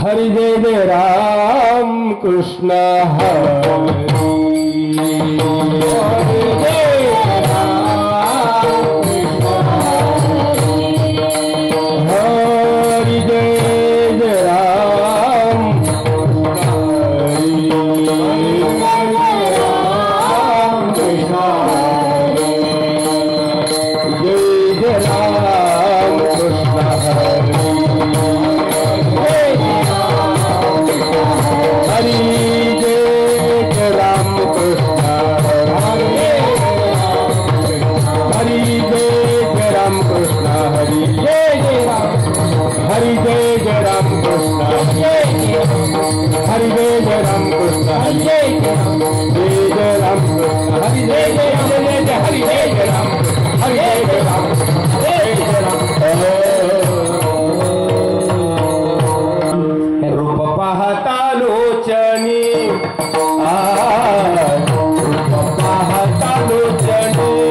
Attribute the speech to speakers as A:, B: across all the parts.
A: हरि जय जय राम कृष्ण हरि जय राम कृष्ण हरि जय जय राम कृष्ण जय जय राम कृष्ण हरि हरि जय जय राम कृष्ण हरि जय जय राम कृष्ण हरि जय जय राम हरि जय जय राम कृष्ण हरि जय जय राम कृष्ण हरि जय जय राम कृष्ण हरि जय जय हरि जय जय राम हरि जय जय राम जय जय राम रूप पाहता लोचनी रूप पाहता लोचनी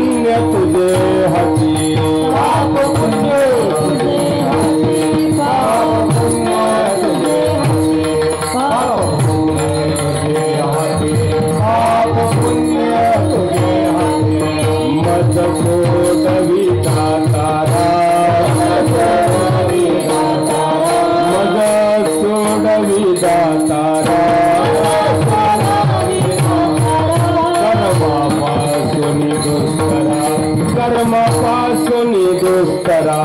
A: पुण्य तुझे हाती पाप पुण्य तुझे हाती पाप पुण्य तुझे हाती पाप पुण्य तुझे हाती मज सोडविता तारा मज सोडविता तारा कर्म पासुनी दुस्तरा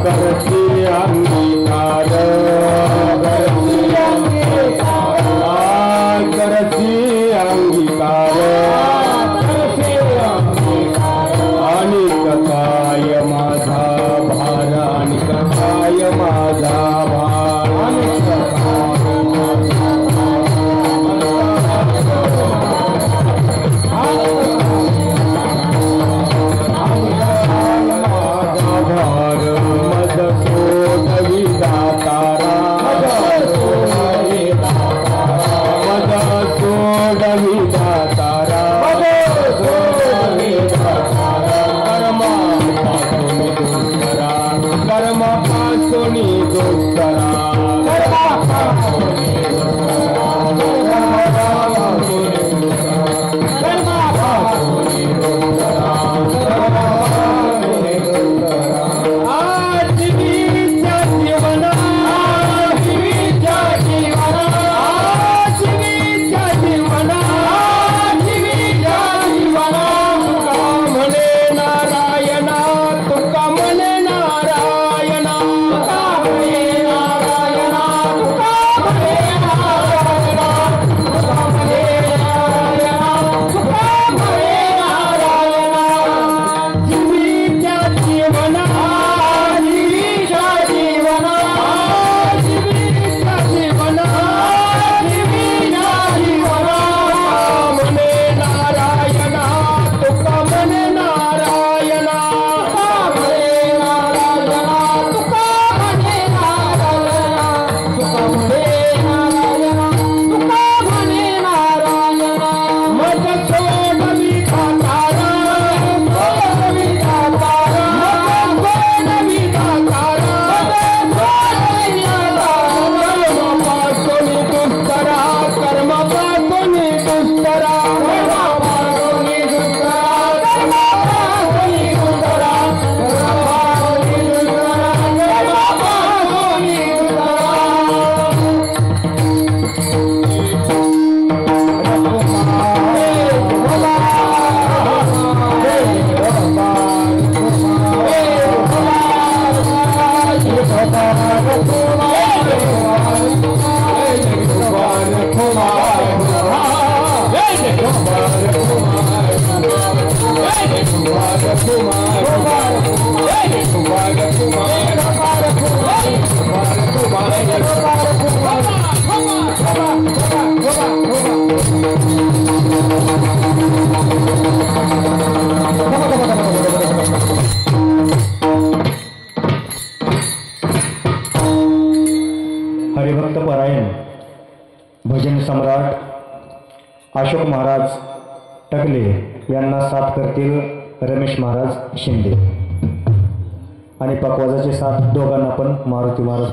A: करती अंगीकार करती अंगीकार आणि कथाय माझा भार आणि कथाय माझा भार मद सोडविता तारा मद सोडविता तारा कर्म पासुनी दुस्तरा हरिभक्त परायण भजन सम्राट अशोक महाराज टकले यांना साथ करतील रमेश महाराज शिंदे आणि पकवाजाचे साथ दोघांना पण मारुती महाराज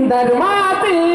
B: धर्माती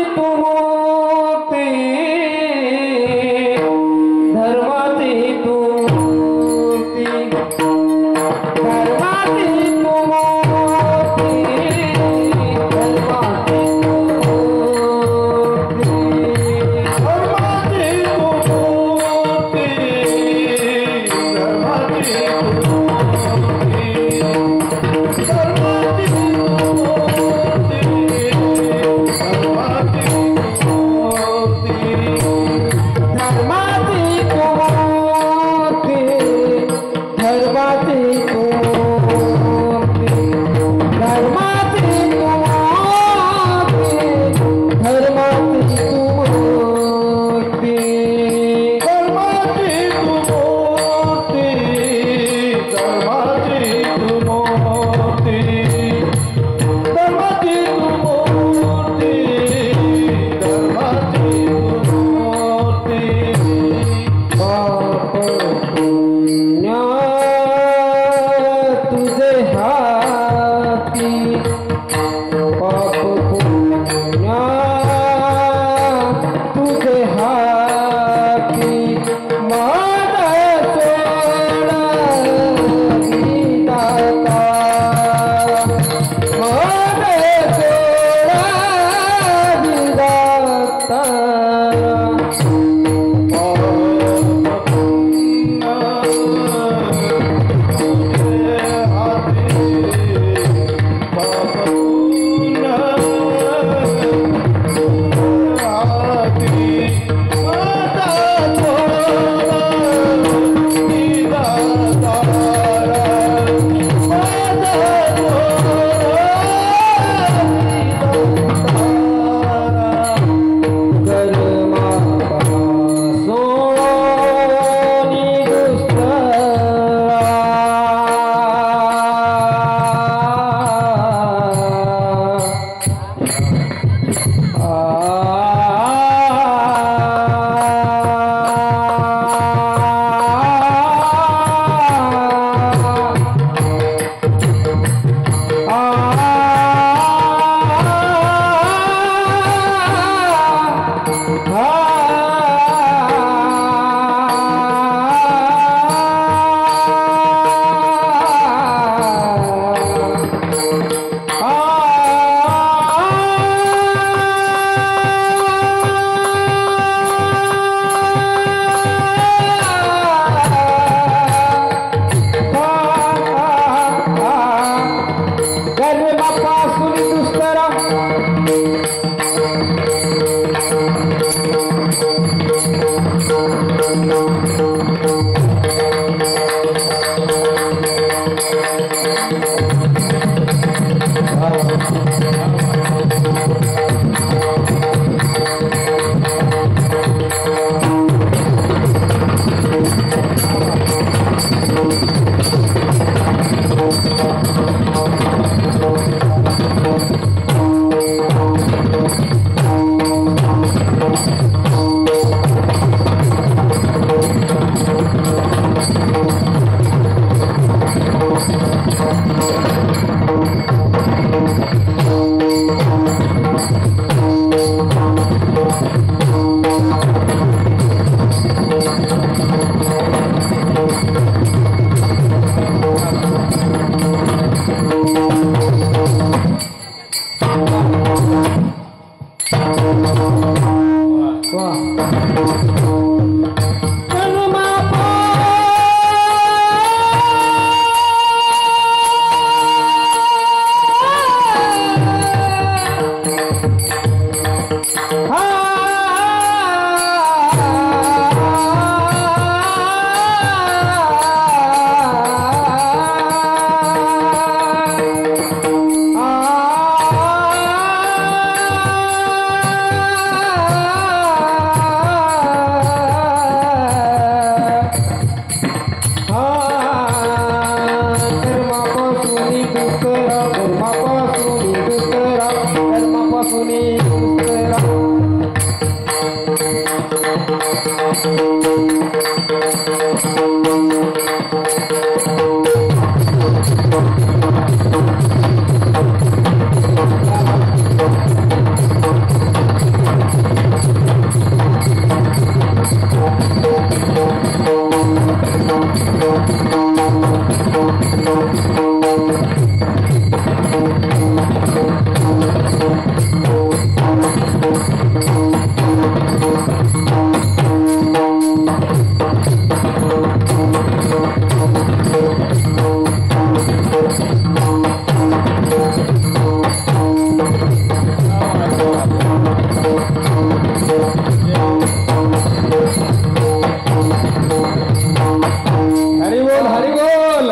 A: बोल हरी बोल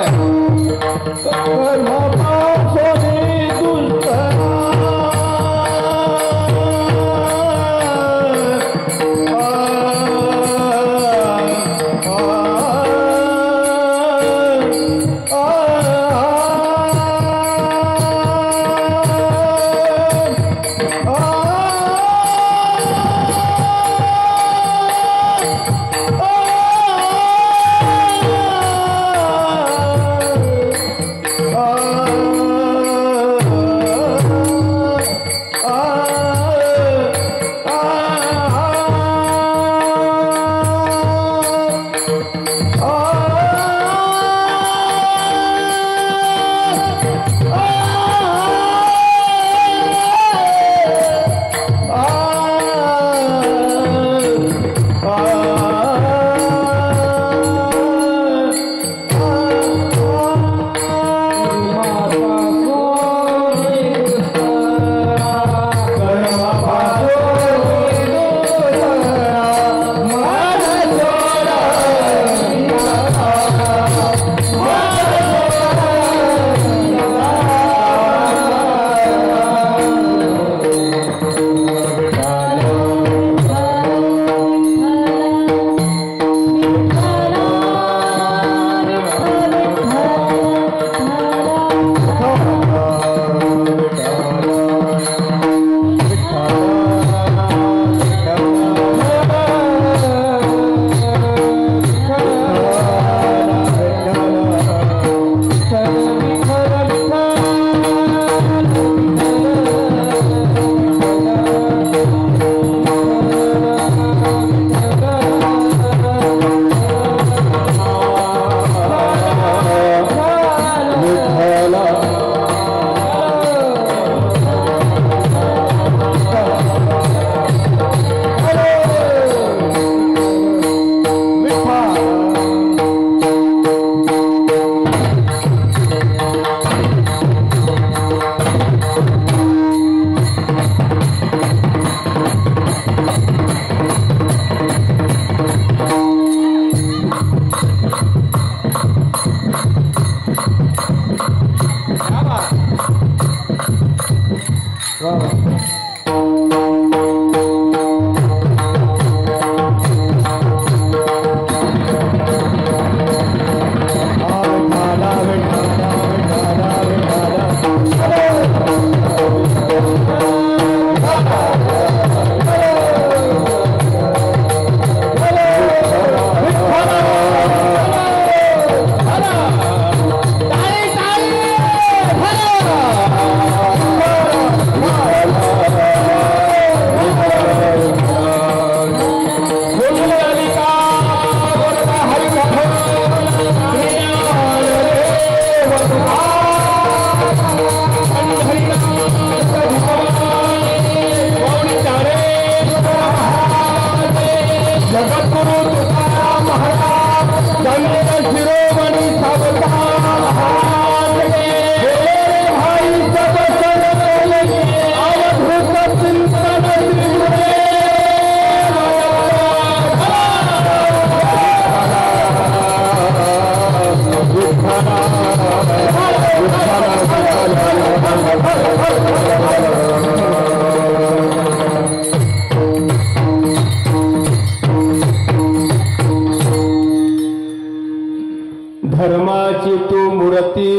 A: धर्माची तू मूर्ती,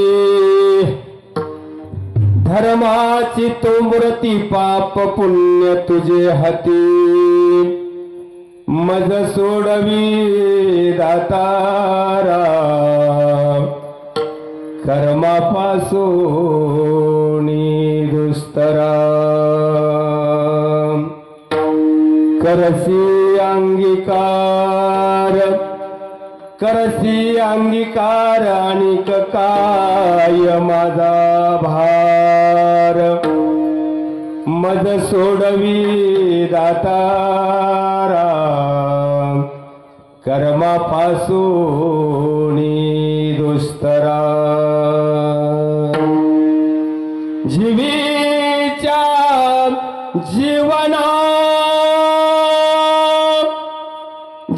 A: धर्माची तू मूर्ती, पाप पुण्य तुझे हाती, मज सोडवी दातारा, कर्मापासून दुस्तरा, करसी अंगीकार, करसी अंगीकार, आणिक काय माझा भार, मज सोडवी दातारा, कर्मापासून दुस्तरा, जीवीच्या जीवना,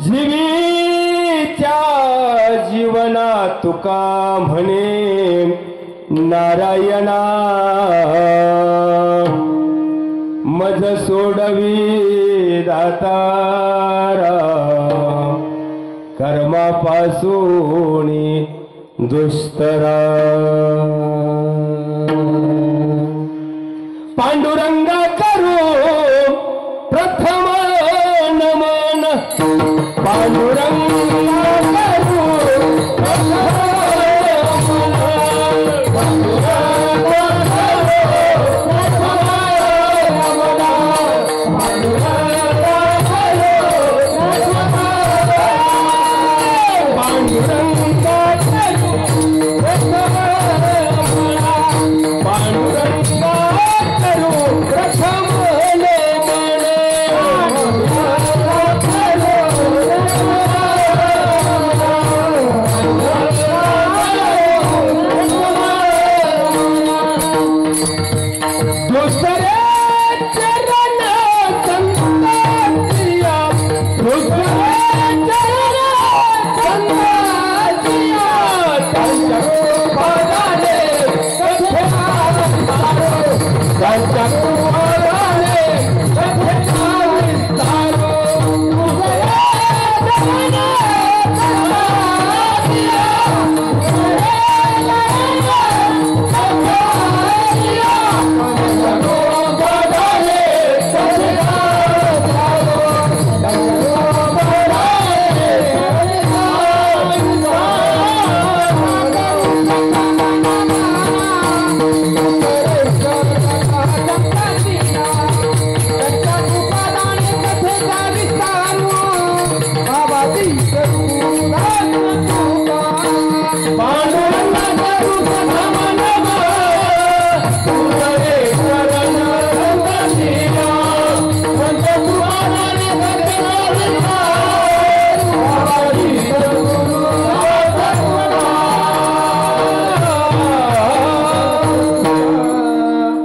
A: जीवीच्या जीवना तू तुका म्हणे नारायणा मज सोडवी दातारा कर्मापासून दुस्तरा पांडुरंगा करू प्रथम नमन पांडुरंगा करू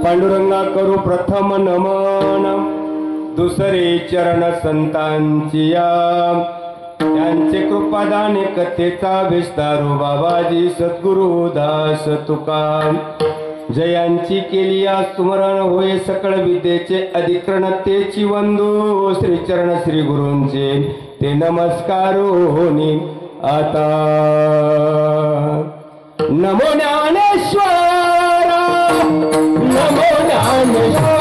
A: पांडुरंगा करू प्रथम नमन दुसरे चरण संतांची त्यांचे कृपादाने कथेचा विस्तारू बाबाजी सद्गुरु दास तुका जयांची केली सुमरण होय सकळ विद्येचे अधिकरणतेची वंदू श्रीचरण श्री गुरूंचे ते नमस्कारोनी आता नमो ज्ञानेश्वरा नमो ज्ञानेश्वरा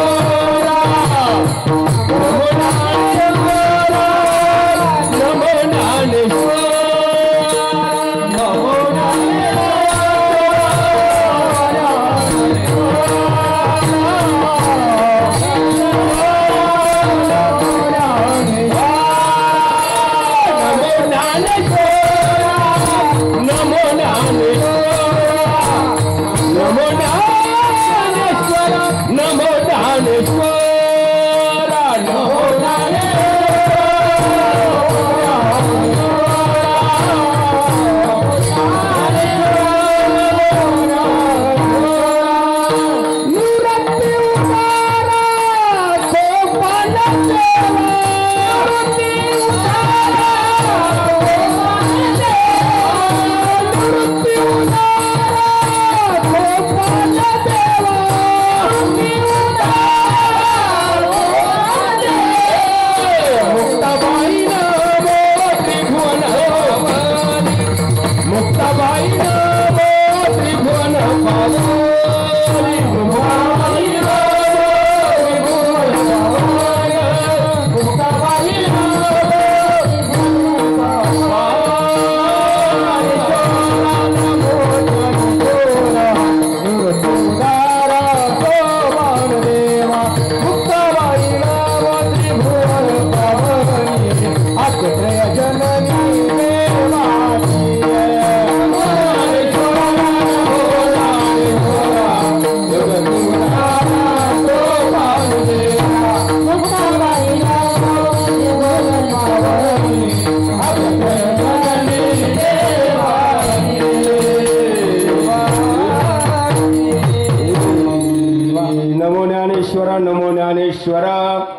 A: नमो ज्ञानेश्वरा नमो ज्ञानेश्वरा नमो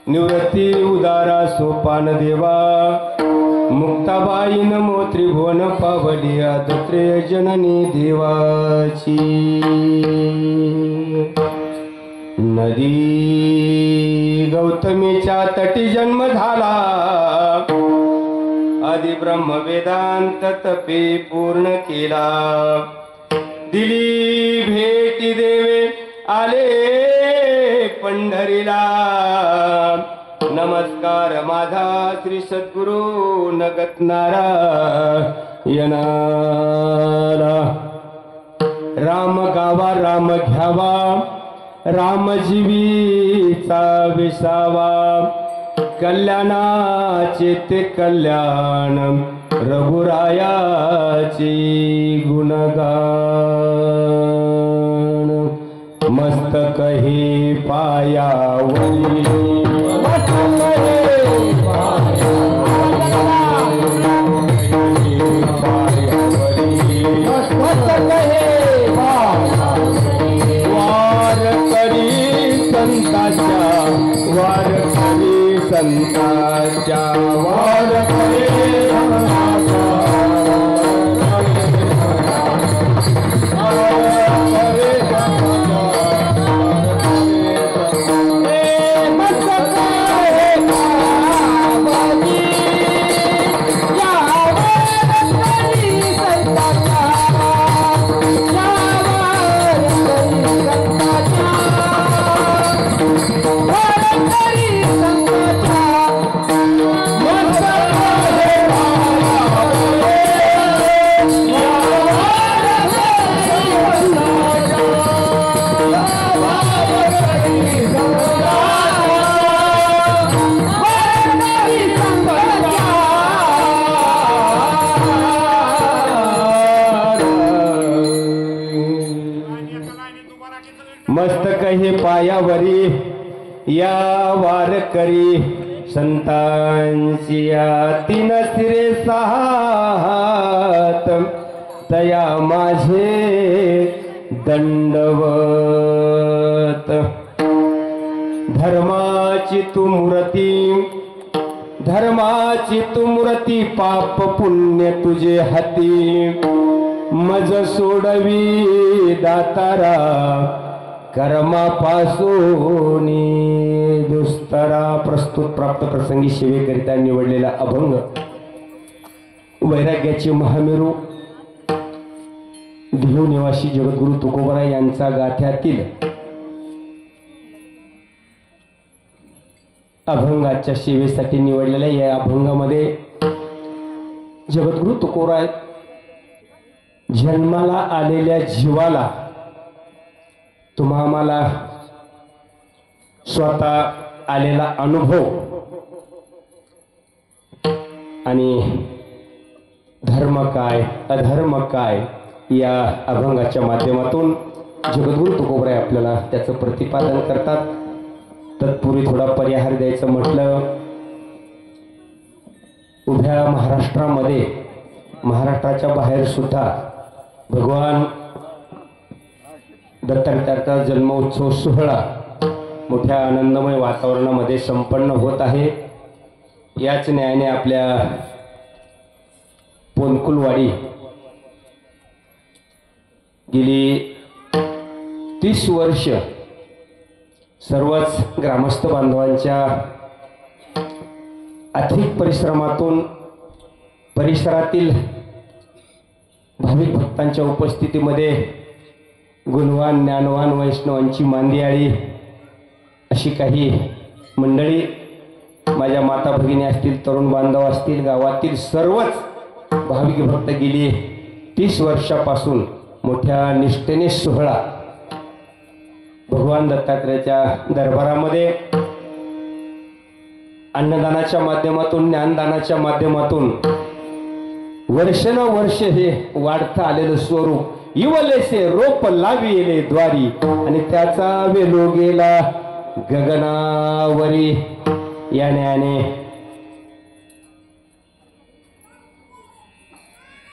A: निवृत्ती उदारा सोपान देवा मुक्ताबाई नमो त्रिभुवन पावली आदत्रेय जननी देवाची नदी गौतमीच्या तटी जन्म झाला आदि ब्रह्म वेदांत तपे पूर्ण केला दिली भेटी देवे आले पंढरीला नमस्कार माझा श्री सद्गुरु नगत नारायणाला राम गावा राम घ्यावा राम जीवीचा विसावा कल्याणाचे ते कल्याण रघुरायाची गुणगान मस्तक हे पायावरी वार करी संताच्या वार करी संताच्या वार करी मस्तक हे पायावरी या वारकरी संतांची तीन सिरे सात तया माझे दंडवत धर्माची तू मूर्ती पाप पुण्य तुझे हाती मज सोडवी दातारा कर्मापासून दुस्तरा प्रस्तुत प्राप्त प्रसंगी सेवेकरिता निवडलेला अभंग वैराग्याचे महामेरू देव निवासी जगद्गुरु तुकोबराय यांचा गाथ्यातील अभंगाच्या सेवेसाठी निवडलेल्या या अभंगामध्ये जगद्गुरु तुकोबराय जन्माला आलेल्या जीवाला तुम्हा आम्हाला स्वतः आलेला अनुभव आणि धर्म काय अधर्म काय या अभंगाच्या माध्यमातून जगद्गुरु तुकोबराय आपल्याला त्याचं प्रतिपादन करतात। तत्पूर्वी थोडा परिहार द्यायचं म्हटलं, उभ्या महाराष्ट्रामध्ये महाराष्ट्राच्या बाहेर सुद्धा भगवान दत्तात्रयाचा जन्मोत्सव सोहळा मोठ्या आनंदमय वातावरणामध्ये संपन्न होत आहे। याच न्यायाने आपल्या पोनकुलवाडी गेली 30 वर्ष सर्वच ग्रामस्थ बांधवांच्या अथक परिश्रमातून परिसरातील भाविक भक्तांच्या उपस्थितीमध्ये गुणवान ज्ञानवान वैष्णवांची मांदियाळी अशी काही मंडळी, माझ्या माता भगिनी असतील, तरुण बांधव असतील, गावातील सर्वच भाविक भक्त गेली 30 वर्षापासून मोठ्या निष्ठेने सोहळा भगवान दत्तात्रयाच्या दरबारामध्ये अन्नदानाच्या माध्यमातून ज्ञानदानाच्या माध्यमातून वर्षानुवर्ष हे वाढतं आलेलं स्वरूप इवलेसे रोप लाविले द्वारी आणि त्याचा वेलो गेला गगनावरी या न्यायाने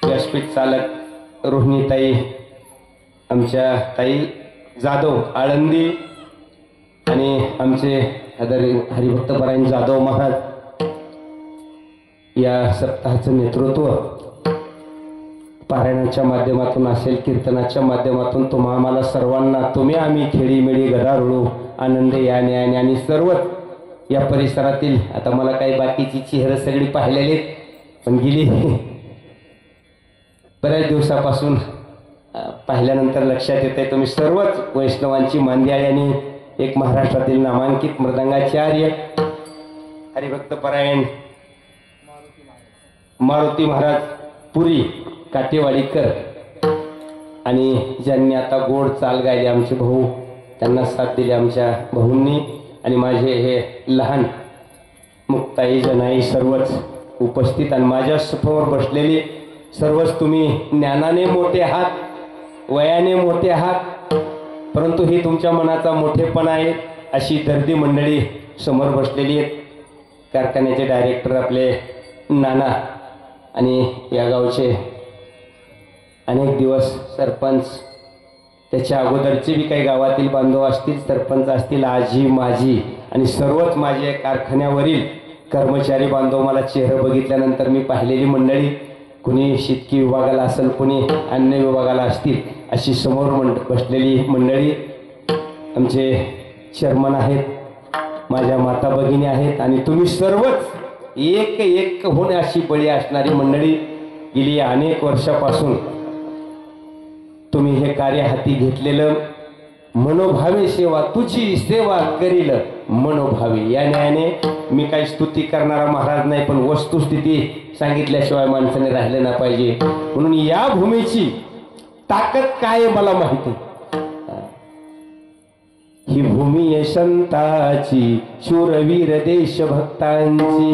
A: व्यासपीठ चालक रोहिणीताई, आमच्या ताई जाधव आळंदी आणि आमचे हरिभक्त परायण जाधव महाराज
B: या सप्ताहाचं नेतृत्व पारायणाच्या माध्यमातून असेल, कीर्तनाच्या माध्यमातून तुम्हा आम्हाला सर्वांना, तुम्ही आम्ही खेळीमेळी गदारोळू आनंद याने आणि सर्वच या परिसरातील, आता मला काही बाकीची चेहरे सगळी पाहिलेली पण गेली बऱ्याच दिवसापासून पाहिल्यानंतर लक्षात येत आहे तुम्ही सर्वच वैष्णवांची मांदियाळी आणि एक महाराष्ट्रातील नामांकित मृदंगाचार्य हरिभक्तपरायण मारुती महाराज पुरी काटेवाडीकर आणि ज्यांनी आता गोड चाल गायली आमचे भाऊ, त्यांना साथ दिली आमच्या भाऊंनी, आणि माझे हे लहान मुक्ताई जनाई सर्वच उपस्थित आणि माझ्या समोर बसलेले सर्वच तुम्ही ज्ञानाने मोठे आहात, वयाने मोठे आहात, परंतु ही तुमच्या मनाचा मोठेपणा आहे अशी दर्दी मंडळी समोर बसलेली आहेत. कारखान्याचे डायरेक्टर आपले नाना आणि या गावचे अनेक दिवस सरपंच, त्याच्या अगोदरचे बी काही गावातील बांधव असतील, सरपंच असतील, आजी माझी आणि सर्वच माझे कारखान्यावरील कर्मचारी बांधव, मला चेहरे बघितल्यानंतर मी पाहिलेली मंडळी, कुणी शेतकी विभागाला असेल, कुणी अन्य विभागाला असतील, अशी समोर बसलेली मंडळी, आमचे चेअरमन आहेत, माझ्या माता भगिनी आहेत आणि तुम्ही सर्वच एक एक होण्याची बळी असणारी मंडळी. गेली अनेक वर्षापासून तुम्ही हे कार्य हाती घेतलेलं. मनोभावे सेवा तुझी सेवा करील मनोभावे, या न्यायाने मी काही स्तुती करणारा महाराज नाही, पण वस्तुस्थिती सांगितल्याशिवाय माणसाने राहिलं ना पाहिजे. म्हणून या भूमीची ताकद काय मला माहिती. ही भूमी आहे संताची, शूरवीर देशभक्तांची.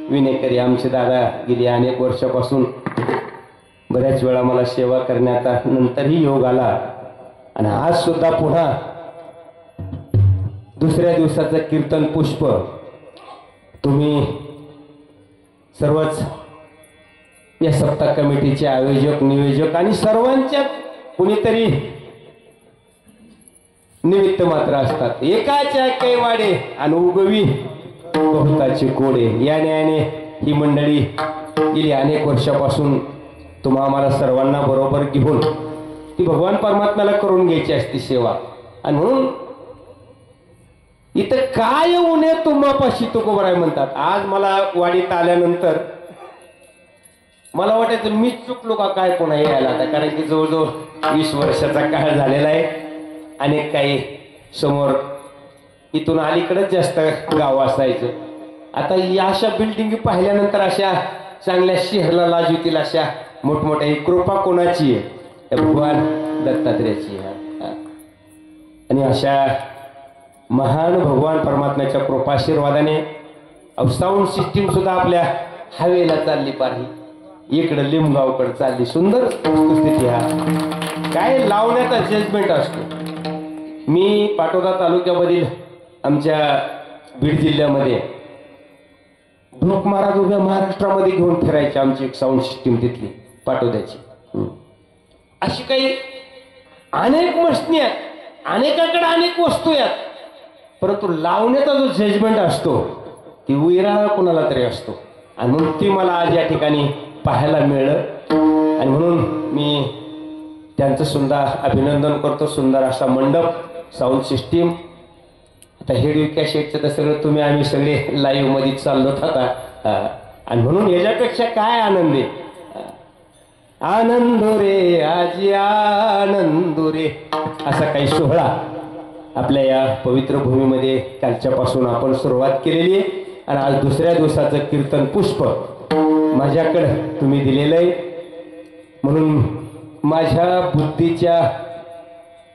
B: विनेकरी आमचे दादा गेली अनेक वर्षापासून बऱ्याच वेळा मला सेवा करण्याचा नंतरही योग आला आणि आज सुद्धा पुन्हा दुसऱ्या दिवसाचं कीर्तन पुष्प तुम्ही सर्वच या सप्ताह कमिटीचे आयोजक, नियोजक आणि सर्वांच्या कुणीतरी निमित्त मात्र असतात. एकाच्या कैवाडे आणि उगवी बहुताचे कोडे, या न्यायाने ही मंडळी गेली अनेक वर्षापासून तुम्हा आम्हाला सर्वांना बरोबर घेऊन ती भगवान परमात्म्याला करून घ्यायची असती सेवा. आणि म्हणून इथं काय उणे तुम्हापाशी तुकोबराय म्हणतात. आज मला वाडीत आल्यानंतर मला वाटायचं मीच चुकलो का काय पुन्हा यायला आता, कारण की जवळजवळ 20 वर्षाचा काळ झालेला आहे. अनेक काही समोर इथून अलीकडेच जास्त गाव असायचं. आता या अशा बिल्डिंगी पाहिल्यानंतर अशा चांगल्या शहराला लाज येतील अशा मोठमोठ्या, ही कृपा कोणाची आहे? भगवान दत्तात्रेयाची आहे. आणि अशा महान भगवान परमात्म्याच्या कृपाशीर्वादाने साऊंड सिस्टीम सुद्धा आपल्या हवेला चालली पाहिजे. इकडं लिमगावकडे चालली, सुंदर वस्तुस्थिती. हा काय लावण्याचा जजमेंट असतो. मी पाटोदा तालुक्यामधील आमच्या बीड जिल्ह्यामध्ये ढोक महाराज उभ्या महाराष्ट्रामध्ये घेऊन फिरायची आमची एक साऊंड सिस्टीम तिथली पाटोद्याची. अशी काही अनेक मशनी आहेत, अनेकाकडे अनेक वस्तू आहेत, परंतु लावण्याचा जो जजमेंट असतो ती उइरा कोणाला तरी असतो. आणि म्हणून ती मला आज या ठिकाणी पाहायला मिळलं. आणि म्हणून मी त्यांचं सुद्धा अभिनंदन करतो. सुंदर असा मंडप, साऊंड सिस्टीम. आता हेडवी कॅसेटचं तर सगळं तुम्ही आम्ही सगळे लाईव्ह मध्ये चाललो आता. आणि म्हणून याच्यापेक्षा काय आनंद आहे. आनंद रे आजी आनंद रे, असा काही सोहळा आपल्या या पवित्र भूमीमध्ये कालच्यापासून आपण सुरुवात केलेली आहे. आणि आज दुसऱ्या दिवसाचं कीर्तन पुष्प माझ्याकडे तुम्ही दिलेलं आहे. म्हणून माझ्या बुद्धीच्या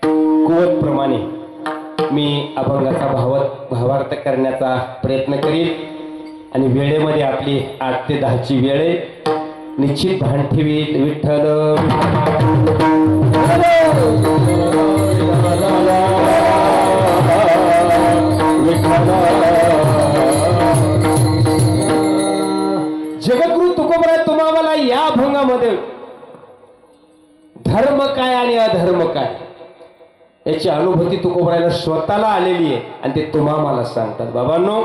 B: कुवतप्रमाणे मी अभंगाचा भावार्थ करण्याचा प्रयत्न करील. आणि वेळेमध्ये आपली 8 ते 10ची वेळ आहे. निश्चित भान ठेवी. विठ्ठल जगद्गुरु तुकोबराय तुम्हाला या अभंगामध्ये धर्म काय आणि अधर्म काय याची अनुभूती तुकोबरायला स्वतःला आलेली आहे. आणि ते तुम्हा मला सांगतात. बाबांनो,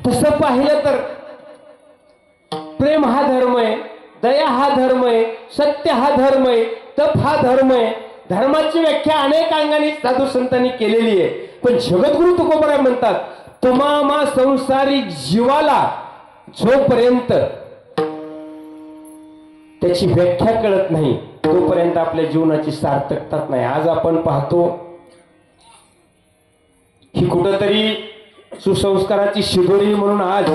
B: तसं पाहिलं तर प्रेम हा धर्म आहे, दया हा धर्म आहे, सत्य हा धर्म आहे, तप हा धर्म आहे. धर्माची व्याख्या अनेक अंगाने साधू संतांनी केलेली आहे. पण जगद्गुरु तुकोबराय म्हणतात, तुम्हा संसारिक जीवाला जोपर्यंत त्याची व्याख्या कळत नाही तोपर्यंत आपल्या जीवनाची सार्थकता नाही. आज आपण पाहतो ही कुठंतरी सुसंस्काराची शिदोरी म्हणून आज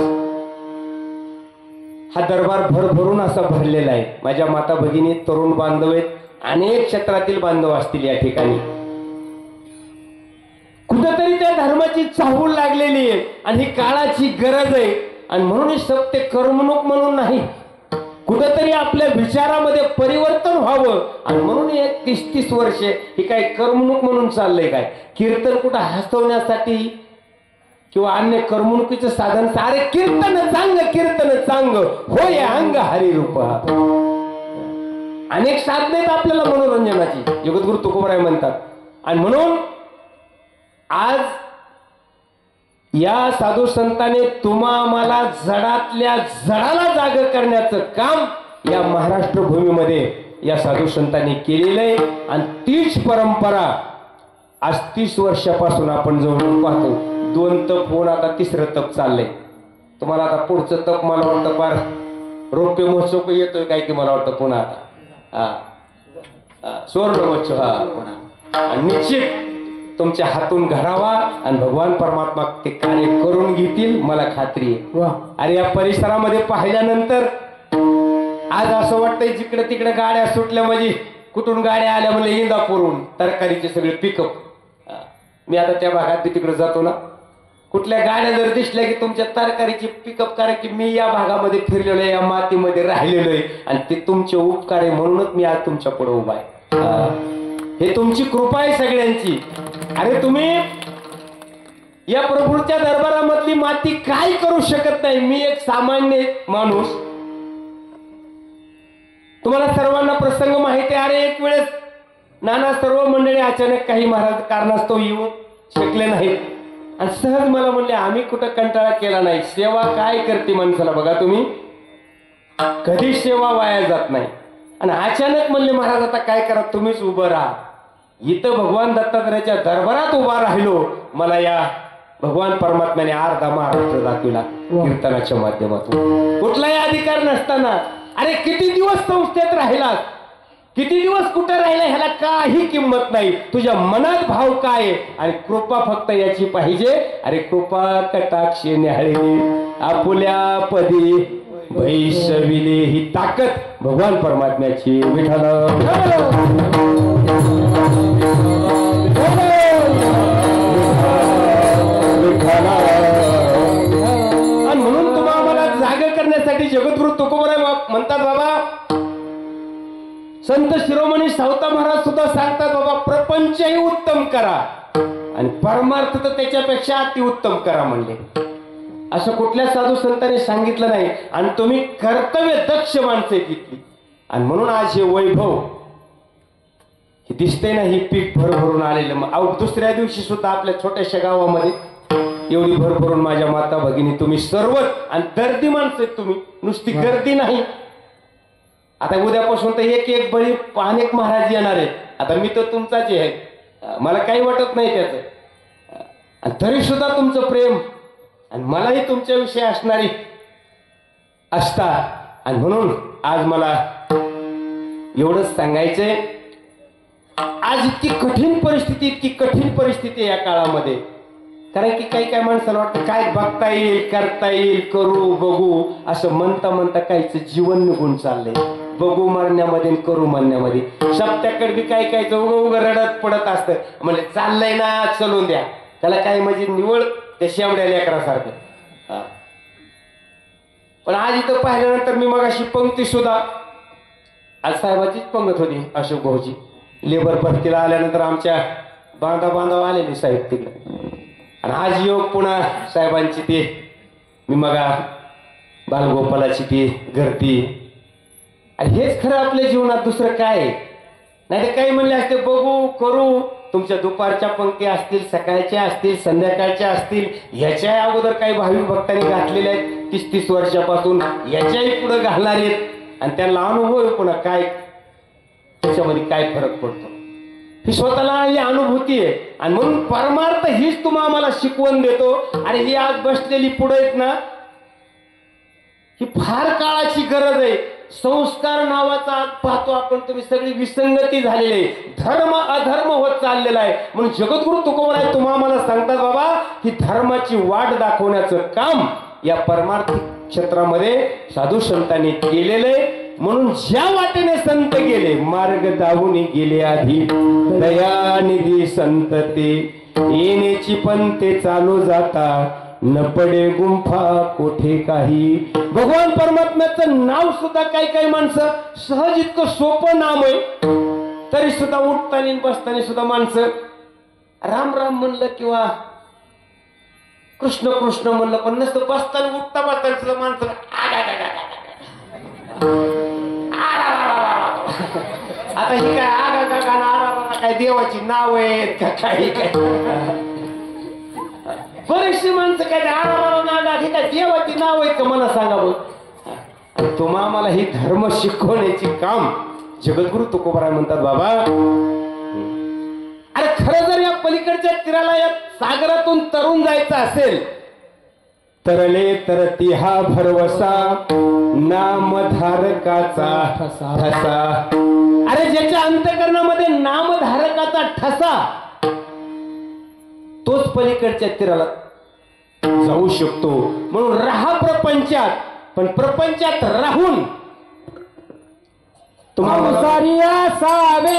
B: हा दरबार भरभरून असा भरलेला आहे. माझ्या माता भगिनी, तरुण बांधव आहेत, अनेक क्षेत्रातील बांधव असतील या ठिकाणी. कुठंतरी त्या धर्माची चाहूल लागलेली आहे आणि ही काळाची गरज आहे. आणि म्हणून ही सत्य करमणूक म्हणून नाही, कुठंतरी आपल्या विचारामध्ये परिवर्तन व्हावं. आणि म्हणून हे 30-30 वर्षे ही काय करमणूक म्हणून चाललंय काय? कीर्तन कुठं हसवण्यासाठी किंवा अन्य करमणुकीचं साधन? सारे कीर्तन चांग होय अंग हरी रूप. अनेक साधने आहेत आपल्याला मनोरंजनाची, जगद्गुरु तुकोबराय म्हणतात. आणि म्हणून आज या साधू संतांनी मला जडातल्या जडाला जाग करण्याचं काम या महाराष्ट्र भूमीमध्ये या साधू संतांनी केलेलं आहे. आणि तीच परंपरा आज 30 वर्षापासून आपण जवळून पाहतो. 2 तप होऊन आता 3रं तप चाललंय. तुम्हाला आता पुढचं तप मला वाटतं फार रौप्य महोत्सव येतोय काय की मला वाटतं पुन्हा आता सुवर्ण महोत्सव हा पुन्हा. आणि निश्चित तुमच्या हातून घडावा आणि भगवान परमात्मा ते कार्य करून घेतील, मला खात्री आहे. अरे या परिसरामध्ये पाहिल्यानंतर आज असं वाटतंय जिकडे तिकडे गाड्या सुटल्या, म्हणजे कुठून गाड्या आल्या म्हणजे इंदापूरहून तरकारीचे सगळे पिकअप. मी आता त्या भागात मी तिकडे जातो ना, कुठल्या गाड्या जर दिसल्या की तुमच्या तरकारीची पिकअप करा की मी या भागामध्ये फिरलेलो आहे, या मातीमध्ये राहिलेलो आहे आणि ते तुमचे उपकार आहे. म्हणूनच मी आज तुमच्या पुढे उभा आहे. हे तुमची कृपा आहे सगळ्यांची. अरे तुम्ही या प्रभूच्या दरबारामधली माती काय करू शकत नाही. मी एक सामान्य माणूस, तुम्हाला सर्वांना प्रसंग माहिती आहे. अरे एक वेळेस नाना सर्व मंडळी अचानक काही महाराज कारणास्तव येऊ शकले नाहीत आणि सहज मला म्हणले, आम्ही कुठं कंटाळा केला नाही, सेवा काय करते माणसाला बघा तुम्ही, कधी सेवा वाया जात नाही. आणि अचानक म्हणले महाराज आता काय करा, तुम्हीच उभं राहा. इथं भगवान दत्तात्रयाच्या दरबारात उभा राहिलो, मला या भगवान परमात्म्याने अर्धा महाराष्ट्र दाखविला कीर्तनाच्या माध्यमातून. कुठलाही अधिकार नसताना. अरे किती दिवस संस्थेत राहिलास, किती दिवस कुठे राहिला, ह्याला काही किंमत नाही. तुझ्या मनात भाव काय आणि कृपा फक्त याची पाहिजे. अरे कृपा कटाक्षे न्याहाळे आपुल्या पदी भैसविले, ही ताकद भगवान परमात्म्याची. विठ्ठल आणि म्हणून तुम्हाला जाग करण्यासाठी जगद्गुरु तुकोबराय म्हणतात, बाबा संत शिरोमणी सावता महाराज सुद्धा सांगतात, बाबा प्रपंचही उत्तम करा आणि परमार्थ तर त्याच्यापेक्षा अतिउत्तम करा म्हणले. असं कुठल्या साधू संतांनी सांगितलं नाही. आणि तुम्ही कर्तव्य दक्ष माणसे घेतली आणि म्हणून आज हे वैभव हे दिसते ना, ही पीक भरभरून आलेलं. दुसऱ्या दिवशी सुद्धा आपल्या छोट्याशा गावामध्ये एवढी भरभरून माझ्या माता भगिनी तुम्ही सर्वच, आणि गर्दी माणसं तुम्ही, नुसती गर्दी नाही. आता उद्यापासून तर एक बळी अनेक महाराज येणार आहेत. आता मी तर तुमचाच आहे, मला काही वाटत नाही त्याचं. आणि तरी सुद्धा तुमचं प्रेम आणि मलाही तुमच्याविषयी असणारी आस्था. आणि म्हणून आज मला एवढंच सांगायचंय, आज इतकी कठीण परिस्थिती या काळामध्ये. कारण की काही माणसाला वाटतं काय बघता येईल, करता येईल, करू बघू, असं म्हणता काहीच जीवन निघून चाललंय. बघू म्हणण्यामध्ये, करू म्हणण्यामध्ये. सप्त्याकडे बी काय उग रडत पडत असतं. म्हणजे चाललंय ना, चलून द्या. त्याला काय म्हणजे निवळ त्या शेवड्या लेकरासारखं. पण आज इथं पाहिल्यानंतर मी मगाशी पंक्ती सुद्धा आज साहेबाचीच पंगत होती, अशोक भाऊची. लेबर भरतीला आल्यानंतर आमच्या बांधव आलेले साहेब तिकडे. आणि आज योग पुन्हा साहेबांची ती मी मगा बालगोपालाची ती गर्दी. आणि हेच खरं आपल्या जीवनात, दुसरं काय नाही. तर काही म्हणले असते बघू करू, तुमच्या दुपारच्या पंक्ती असतील, सकाळच्या असतील, संध्याकाळच्या असतील, याच्या अगोदर काही भाविक भक्तांनी घातलेले आहेत 30-30 वर्षापासून, याच्याही पुढे घालणार आहेत आणि त्यांना अनुभव आहे पुन्हा काय त्याच्यामध्ये काय फरक पडतो ही स्वतःला ही अनुभूती आहे. आणि म्हणून परमार्थ हीच तुम्हाला आम्हाला शिकवण देतो. आणि ही आज बसलेली पुढे आहेत ना, ही फार काळाची गरज आहे. संस्कार नावाचा आज पाहतो आपण, तुम्ही सगळी विसंगती झालेली आहे, धर्म अधर्म होत चाललेला आहे. म्हणून जगद्गुरु तुकोबराय तुम्हाला मला सांगतात, बाबा ही धर्माची वाट दाखवण्याचं काम या परमार्थिक क्षेत्रामध्ये साधू संतांनी केलेलं आहे. म्हणून ज्या वाटेने संत गेले, मार्ग दावून गेले आधी, दयानिधी संत ते येण्याची पण ते चालू जाता, न पडे गुंफा कोठे काही. भगवान परमात्म्याचं नाव सुद्धा काही माणसं सहज इतकं सोपं नाम आहे, तरी सुद्धा उठताना बसताना सुद्धा माणसं राम राम म्हणलं किंवा कृष्ण कृष्ण म्हणलं, पण नसतं बसताना उठता बसताना सुद्धा माणसं आता ही काय आगा काय देवाची नाव आहेत का काही काय. बरेचशी माणसं काय नागा हे काय देवाची नाव आहेत का मला सांगा बघ. तुम्हा मला ही धर्म शिकवण्याची काम जगद्गुरु तुकोबराय म्हणतात, बाबा अरे खरं जर या पलीकडच्या तीराला या सागरातून तरुण जायचं असेल, तरले तर ती हा भरवसा नामधारकाचा ठसा. अरे ज्याच्या अंतःकरणामध्ये नामधारकाचा ठसा, तोच पलीकडच्या तीराला जाऊ शकतो. म्हणून राहा प्रपंचात, पण प्रपंचात राहून तुम्हाला सारी असावे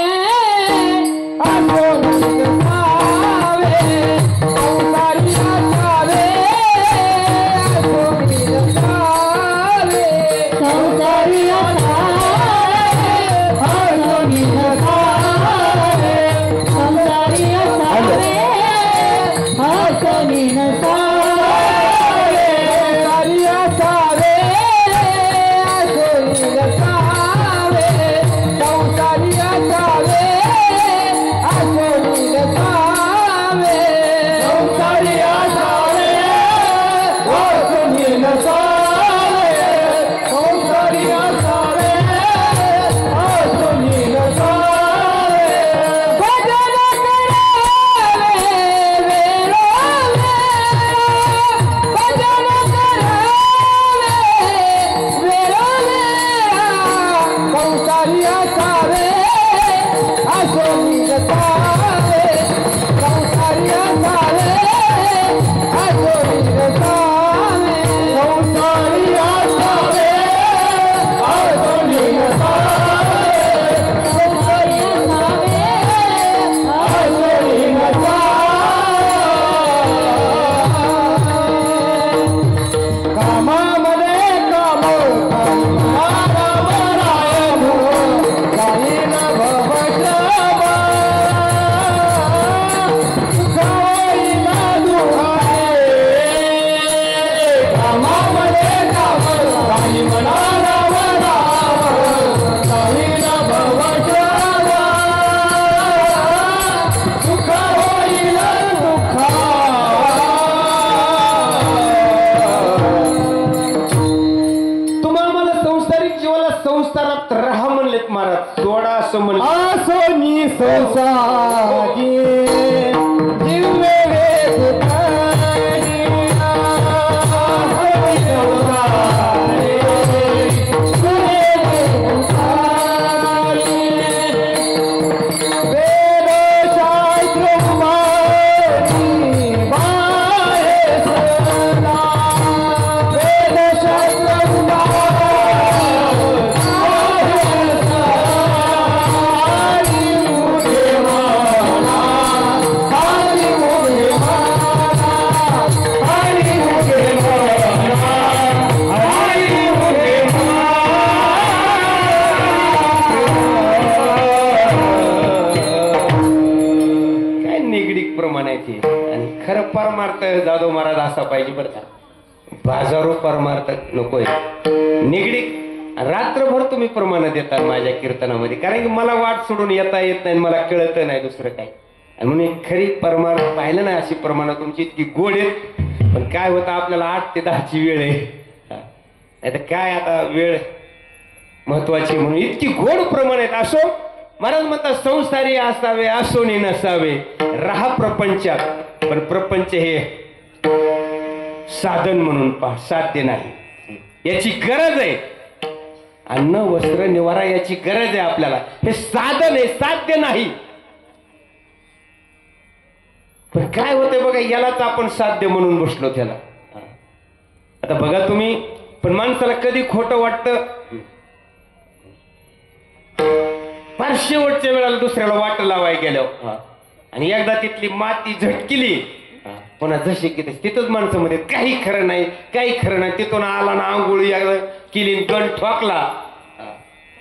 B: जाधव महाराज असा पाहिजे बरं का. बाजारो परमार्थ नकोय, निगडीक रात्रभर तुम्ही प्रमाण देता माझ्या कीर्तनामध्ये, कारण की मला वाट सोडून येता येत नाही, मला कळत नाही दुसरं काय. आणि म्हणून एक खरी परमार पाहिलं ना, अशी प्रमाण तुमची इतकी गोड आहेत. पण काय होतं, आपल्याला 8 ते 10ची वेळ आहे. नाही तर काय आता वेळ महत्वाची म्हणून इतकी गोड प्रमाण आहेत. असो महाराज म्हणतात, संसारी असावे असोनी नसावे, राहा प्रपंचात. पण प्रपंच हे साधन म्हणून पहा, साध्य नाही. याची गरज आहे. अन्न वस्त्र निवारा याची गरज आहे आपल्याला. हे साधन आहे, साध्य नाही. पण काय होतंय बघा, यालाच आपण साध्य म्हणून बसलो त्याला. आता बघा तुम्ही, पण माणसाला कधी खोटं वाटतं, फार शेवटच्या वेळेला दुसऱ्याला वाट लावाय गेल्यावर. आणि एकदा तिथली माती झटकिली, पुन्हा जशी की तिथंच माणसामध्ये काही खरं नाही, काही खरं नाही. तिथून आला ना, आंघोळी केली, गण ठोकला,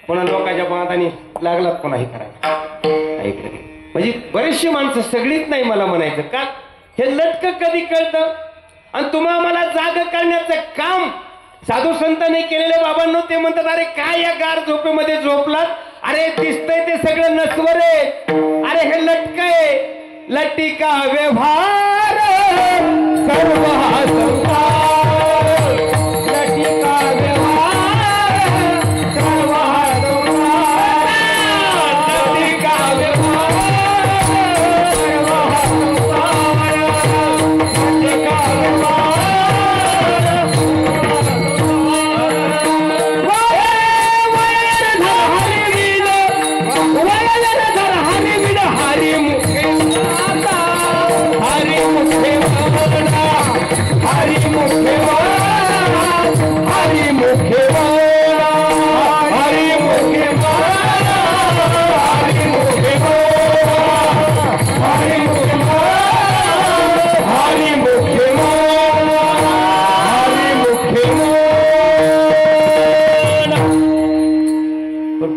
B: पुन्हा लोकांच्या बांधाने लागला पुन्हा हे करायला इकडे. म्हणजे बरेचशी माणसं, सगळीच नाही मला म्हणायचं का, हे लटकं कधी कळतं. आणि तुम्हा मला जाग करण्याचं काम साधू संतांनी केलेले बाबांनो. ते म्हणतात, अरे काय या गार झोपेमध्ये झोपलात, अरे दिसतंय ते सगळं नस्वर आहे, अरे हे लटक आहे. लटिका व्यवहार सर्व हा संसार, लटिका व्यवहार सर्व हा संसार, लटिका व्यवहार सर्व हा संसार, लटिका व्यवहार.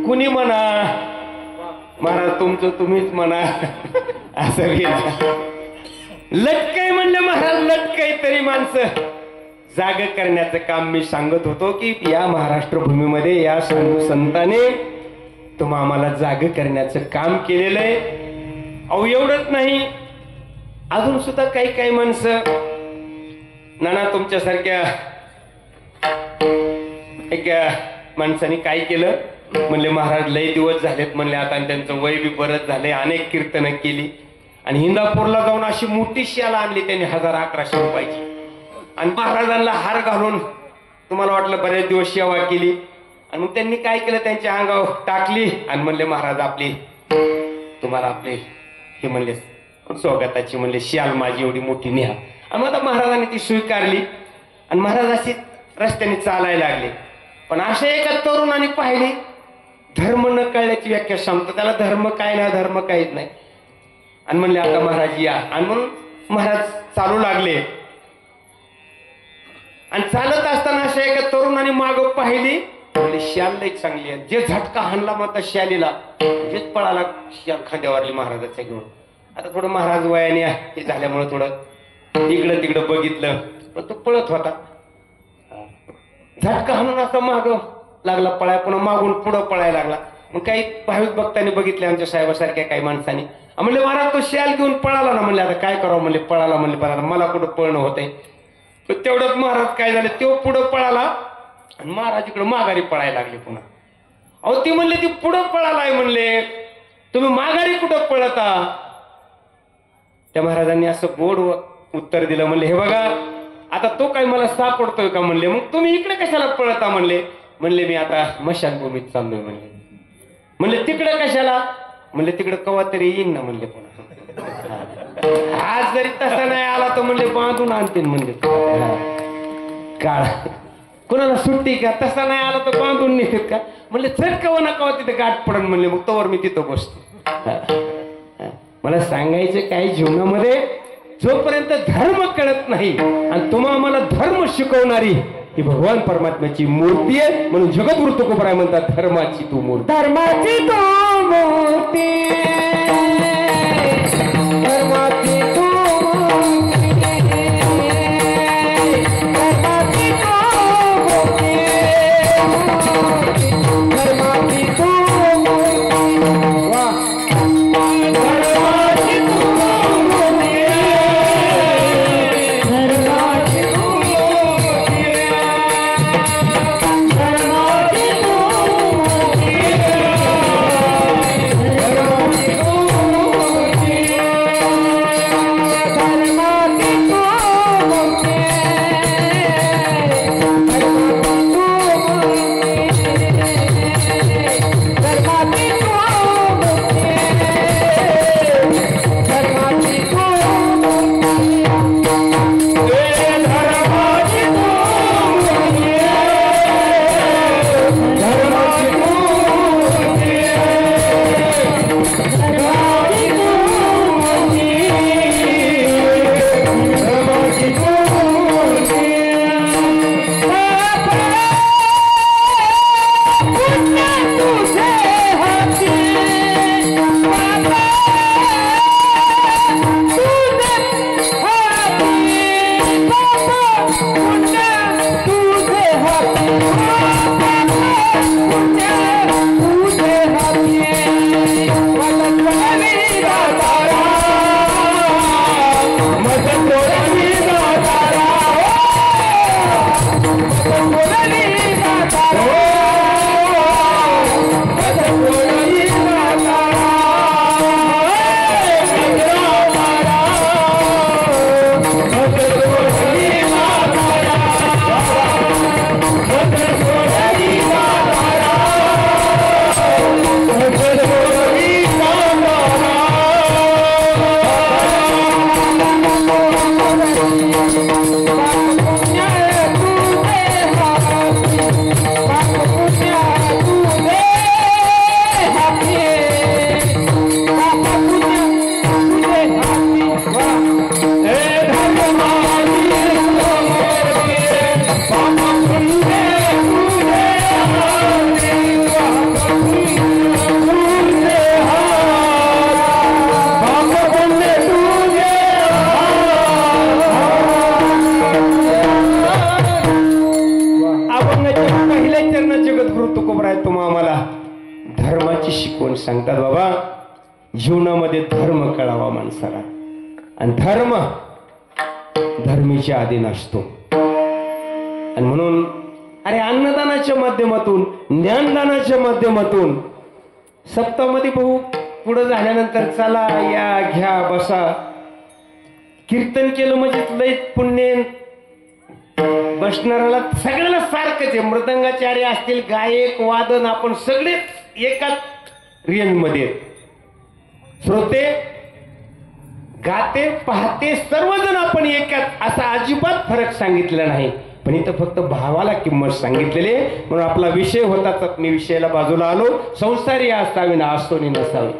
B: कुणी म्हणा महाराज, तुमचं तुम्हीच म्हणा, असं लटकय म्हणलं महाराज, लटकय. तरी माणसं जाग करण्याचं काम मी सांगत होतो की या महाराष्ट्र भूमीमध्ये या साधू संतांनी तुम्हा आम्हाला जाग करण्याचं काम केलेलं आहे. अहो एवढंच नाही, अजून सुद्धा काही काही माणसं नाना तुमच्यासारख्या एक माणसाने काय केलं, म्हणले महाराज लय दिवस झालेत म्हणले आता, आणि त्यांचं वय बी बरंच झालंय, अनेक कीर्तनं केली. आणि हिंदापूरला जाऊन अशी मोठी शाल आणली त्यांनी 1100-1100 रुपयाची, आणि महाराजांना हार घालून तुम्हाला वाटलं बरेच दिवस सेवा केली. आणि मग त्यांनी काय केलं, त्यांच्या अंगावर टाकली आणि म्हणले महाराज आपली तुम्हाला आपले हे म्हणले स्वागताची म्हणले शाल माझी एवढी मोठी न्या. आणि मग आता महाराजांनी ती स्वीकारली आणि महाराज अशी रस्त्याने चालायला लागले. पण अशा एका तरुणाने पाहिली, धर्म न कळल्याची व्याख्या सांगतो त्याला, धर्म काय नाही, धर्म काहीच नाही. आणि म्हणले आता महाराज या. आणि म्हणून महाराज चालू लागले. आणि चालत असताना अशा एका तरुणाने माग पाहिली, म्हणले शाल लई चांगली आहे. जे झटका हाणला मग शालीला, जेच पळाला शाल खांद्यावरली महाराजाच्या घेऊन. आता थोडं महाराज वयाने हे झाल्यामुळे थोडं इकडं तिकडं बघितलं, पण तो पळत होता. झटका हाणून असं माग लागला पळाय, पुन्हा मागून पुढं पळायला लागला. मग काही भाविक भक्तांनी बघितले, आमच्या साहेबासारख्या काही माणसांनी, म्हणले महाराज तो शाल घेऊन पळाला ना. म्हणले आता काय करावं, म्हणले पळाला, म्हणले पळाला, मला कुठं पळणं होतंय. तेवढ्यात महाराज काय झाले, तो पुढं पळाला आणि महाराज इकडं माघारी पळायला लागले पुन्हा. अहो ती म्हणले ती पुढं पळालाय, म्हणले तुम्ही माघारी कुठं पळता. त्या महाराजांनी असं गोड उत्तर दिलं, म्हणले हे बघा आता तो काय मला सापडतोय का, म्हणले मग तुम्ही इकडे कशाला पळता. म्हणले मी आता मशानभूमीत चाललोय. म्हणले तिकडे कशाला, म्हणले तिकडे कवा तरी येईन ना. म्हणले पुन्हा आज जरी तसा नाही आला तर म्हणले बांधून आणतील. म्हणले काळ कोणाला सुट्टी का, तसा नाही आला तर बांधून नेतात का. म्हणले चट कवा ना कवा तिथे गाठ पडन. म्हणले मग तोवर मी तिथं बसतो. मला सांगायचं काही जीवनामध्ये जोपर्यंत धर्म कळत नाही आणि तुम्हाला मला धर्म शिकवणारी ही भगवान परमात्म्याची मूर्ती आहे. म्हणून जगद्गुरु तुकोबराय म्हणतात, धर्माची तू मूर्ती, धर्माची तू मूर्ती, धर्माची तू धर्माची तू धर्माची शिकवण सांगतात बाबा. जीवनामध्ये धर्म कळावा माणसाला, आणि धर्म धर्मीच्या अधीन असतो. आणि म्हणून अरे अन्नदानाच्या माध्यमातून, ज्ञानदानाच्या माध्यमातून सप्तामध्ये भाऊ पुढे झाल्यानंतर चला या घ्या बसा, कीर्तन केलं म्हणजे लय पुण्य. बसणाऱ्याला सगळ्याला सारखंच आहे. मृदंगाचार्य असतील, गायक, वादन, आपण सगळे एकाच रेंज मध्ये. श्रोते, गाते, पाहते सर्वजण आपण एकाच, असा अजिबात फरक सांगितला नाही. पण इथं फक्त भावाला किंमत सांगितलेली. म्हणून आपला विषय होता तर मी विषयाला बाजूला आलो. संसारी असावे ना असोनी नसावे.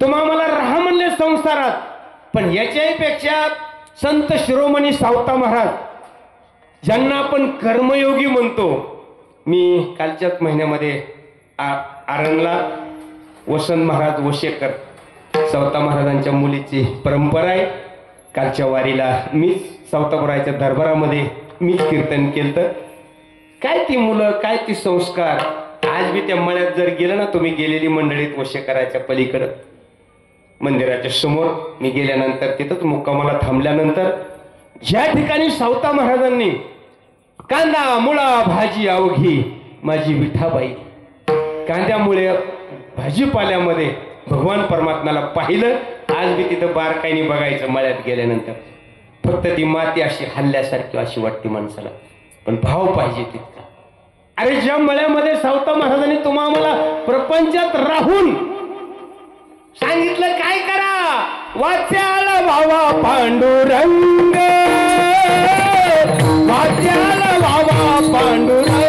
B: तुम्हा आम्हाला राहा म्हणले संसारात. पण याच्याही पेक्षा संत शिरोमणी सावता महाराज, ज्यांना आपण कर्मयोगी म्हणतो. मी कालच्याच महिन्यामध्ये आरणला वसंत महाराज वशेकर सावता महाराजांच्या मुलीची परंपरा आहे. कालच्या वारीला मीच सावतापुराच्या दरबारामध्ये मीच कीर्तन केलं. काय ती मुलं, काय ती संस्कार. आज बी त्या मळ्यात जर गेलं ना तुम्ही, गेलेली मंडळीत वशेकराच्या पलीकडं मंदिराच्या समोर मी गेल्यानंतर तिथंच मुक्कामाला थांबल्यानंतर ज्या ठिकाणी सावता महाराजांनी कांदा मुळा भाजी अवघी माझी विठाबाई, कांद्यामुळे भाजीपाल्यामध्ये भगवान परमात्म्याला पाहिलं. आज मी तिथं बारकाईने बघायचं मळ्यात गेल्यानंतर. फक्त ती माती अशी हल्ल्यासारखी अशी वाटते माणसाला, पण भाव पाहिजे तितका. अरे ज्या मळ्यामध्ये सावता महाराजांनी तुम्हा आम्हाला प्रपंचात राहून सांगितलं काय करा, वाच्याला भावा पांडुरंग, वाच्याला भावा पांडुरंग,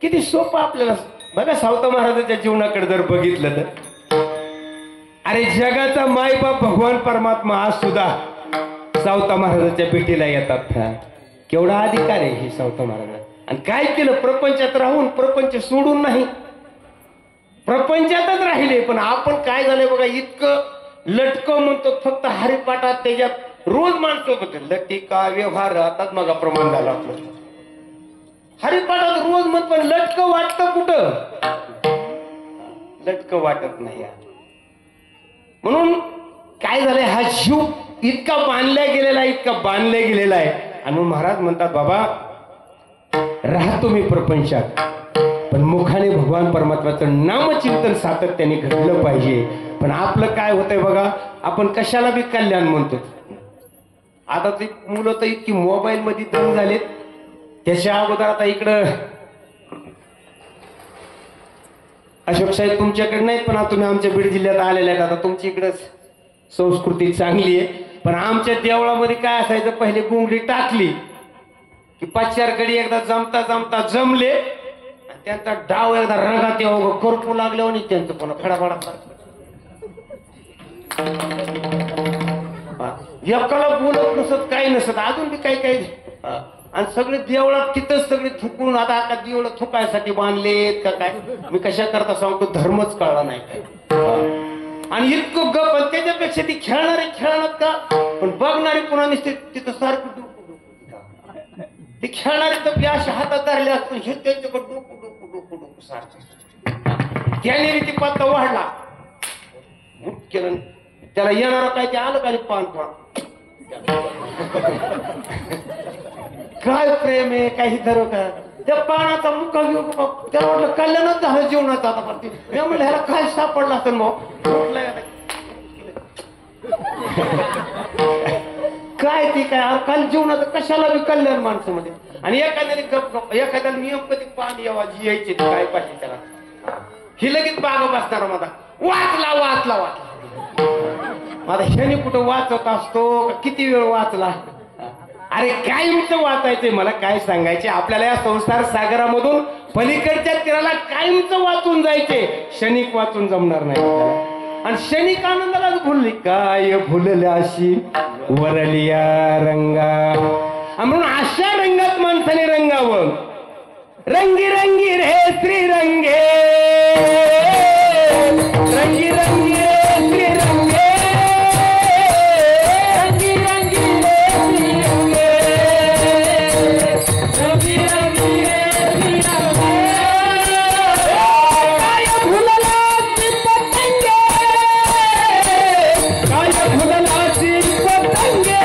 B: किती सोपं आपल्याला. बघा सावता महाराजांच्या जीवनाकडे जर बघितलं तर, अरे जगाचा मायबाप भगवान परमात्मा आज सुद्धा सावता महाराजांच्या भेटीला येतात. केवढा अधिकार आहे हे सावता महाराज. आणि काय केलं, प्रपंचात राहून, प्रपंच सोडून नाही, प्रपंचातच राहिले. पण आपण काय झालंय बघा, इतकं लटकं म्हणतो फक्त हरिपाठात, त्याच्यात रोज माणसं लटिका व्यवहार आता मग प्रमाण झालं आपलं. हरिपाठात रोज मत, पण लटकं वाटतं कुठं, लटकं वाटत नाही. म्हणून काय झालंय, हा जीव इतका बांधल्या गेलेला आहे, इतका बांधल्या गेलेला आहे. आणि महाराज म्हणतात बाबा राहतो मी प्रपंचात, पण मुखाने भगवान परमात्म्याचं नामचिंतन सातत्याने घडलं पाहिजे. पण आपलं काय होतंय बघा, आपण कशाला बी कल्याण म्हणतो. आता ते मुलं तर इतकी मोबाईल मध्ये दम झालेत. त्याच्या अगोदर आता इकडं अशोक साहेब तुमच्याकडे नाहीत, पण आता तुम्ही आमच्या बीड जिल्ह्यात आलेले आहेत. आता तुमची इकडं संस्कृती चांगली आहे. पण आमच्या देवळामध्ये काय असायचं, पहिले गुंगडी टाकली की 5-4 गडी एकदा जमता जमता जमले, त्यांचा डाव एकदा रंगात यावं करपू लागले आणि त्यांचं पुन्हा फडाफडा एकाला बोलत नसत, काही नसत, अजून बी काही काही. आणि सगळे देवळात तिथंच सगळे थुकून, आता देवळ थुकायसाठी बांधलेत का काय, मी कशा करता सांगतो, धर्मच कळला नाही काय. आणि इतकं गप, आणि त्याच्यापेक्षा ती खेळणारे खेळणार का, पण बघणारे पुन्हा निसते तिथं सारखं ते खेळणारे तर अशा हातात धरले असतो, हे त्यांच्याकडे डोकू डोकू डोकू डोकू सारखं. त्याने ती पत्ता वाढला केलं, त्याला येणारा काय ते आलं का पान पान
C: काय प्रेम आहे काही धरू का त्या पानाचा मुका घेऊ त्याला वाटलं कल्याणच झालं जीवनाचं आता पण मी म्हणलं ह्याला काय सापडलं असेल मग काय ती काय काल जीवनाचं कशाला बी कल्याण माणसामध्ये आणि एखाद्याला नियम कधी पाणी यावा जी यायची काय पाहिजे त्याला ही लगेच बाग बसणार माझा वाचला माझा ह्याने कुठं वाचत असतो किती वेळ वाचला अरे कायमचं वाचायचंय मला काय सांगायचे आपल्याला या संसार सागरामधून पलीकडच्या तीराला कायमचं वाचून जायचे क्षणिक वाचून जमणार नाही आणि क्षणिक आनंदाला भुलली काय भुलल्याशी वरलिया रंगा म्हणून अशा रंगात माणसाने रंगावं रंगी रंगी रे श्रीरंगे रंगी रंगी रे श्रीरंगे रंगी रंगी रे श्रीरंगे रंगी रंगी रे श्रीरंगे काय भुलला ती पतंगे काय भुलला ती पतंगे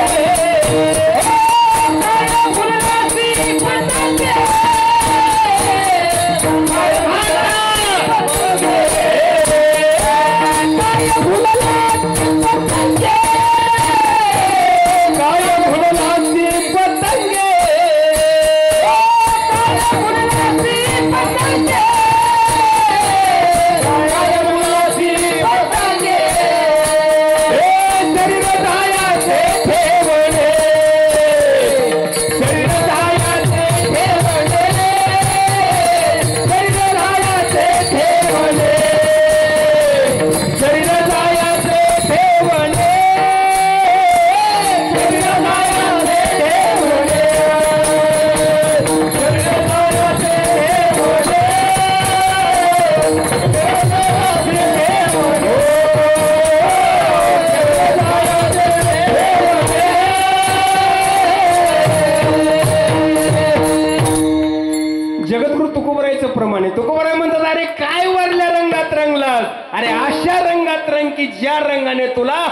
C: ज्या रंगाने तुला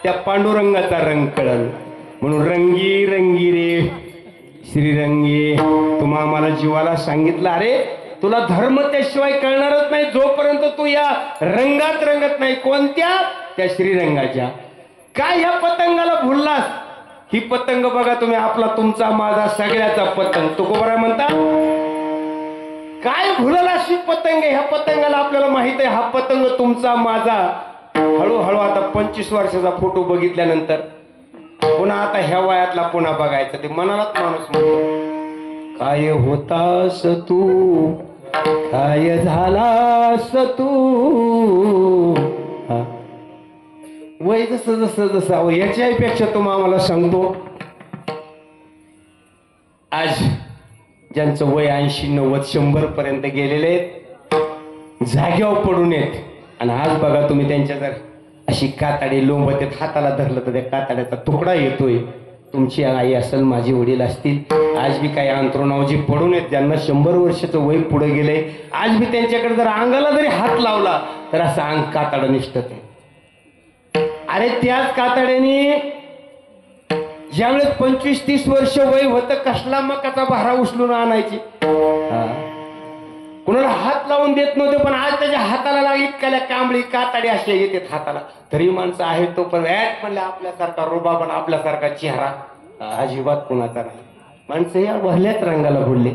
C: त्या पांडुरंगाचा रंग कळल म्हणून रंगी रंगी रे श्रीरंगी तुम्हा आम्हाला जीवाला सांगितलं अरे तुला धर्म त्याशिवाय कळणारच नाही जोपर्यंत तू या रंगात रंगत नाही कोणत्या त्या श्रीरंगाच्या काय ह्या पतंगाला भुललास ही पतंग बघा तुम्ही आपला तुमचा माझा सगळ्याचा पतंग तुकोबरा म्हणता काय भुलला अशी पतंग ह्या पतंगाला आपल्याला माहित आहे हा पतंग तुमचा माझा हळूहळू आता 25 वर्षाचा फोटो बघितल्यानंतर पुन्हा आता ह्या वयातला पुन्हा बघायचं ते मनालाच माणूस म्हणतो काय होतास तू काय झालास तू वय जसं जसं जसं याच्यापेक्षा तुम्ही आम्हाला सांगतो आज ज्यांचं वय 80 90 100 पर्यंत गेलेले आहेत जाग्यावर पडून येत आणि आज बघा तुम्ही त्यांच्या जर अशी कातडी लोंबत हाताला धरलं तर त्या कातड्याचा तुकडा येतोय तुमची आई असेल माझे वडील असतील आज बी काही अंतरुणावर जे पडून आहेत ज्यांना 100 वर्षाचं वय पुढे गेलंय आज बी त्यांच्याकडे जर अंगाला जरी हात लावला तर असं अंग कातडं निष्ठत आहे अरे त्याच कातड्याने ज्यावेळेस 25-30 वर्ष वय होतं कसला मकाचा भारा उचलून आणायची कुणाला हात लावून देत नव्हते पण आज त्याच्या हाताला लागली इतक्याला कांबळी कातडी अशा येतात हाताला तरी माणसं आहे तो पण ऍट म्हणलं आपल्यासारखा रुबाब आणि आपल्यासारखा चेहरा अजिबात कुणाचा नाही माणसं या भल्याच रंगाला बोलले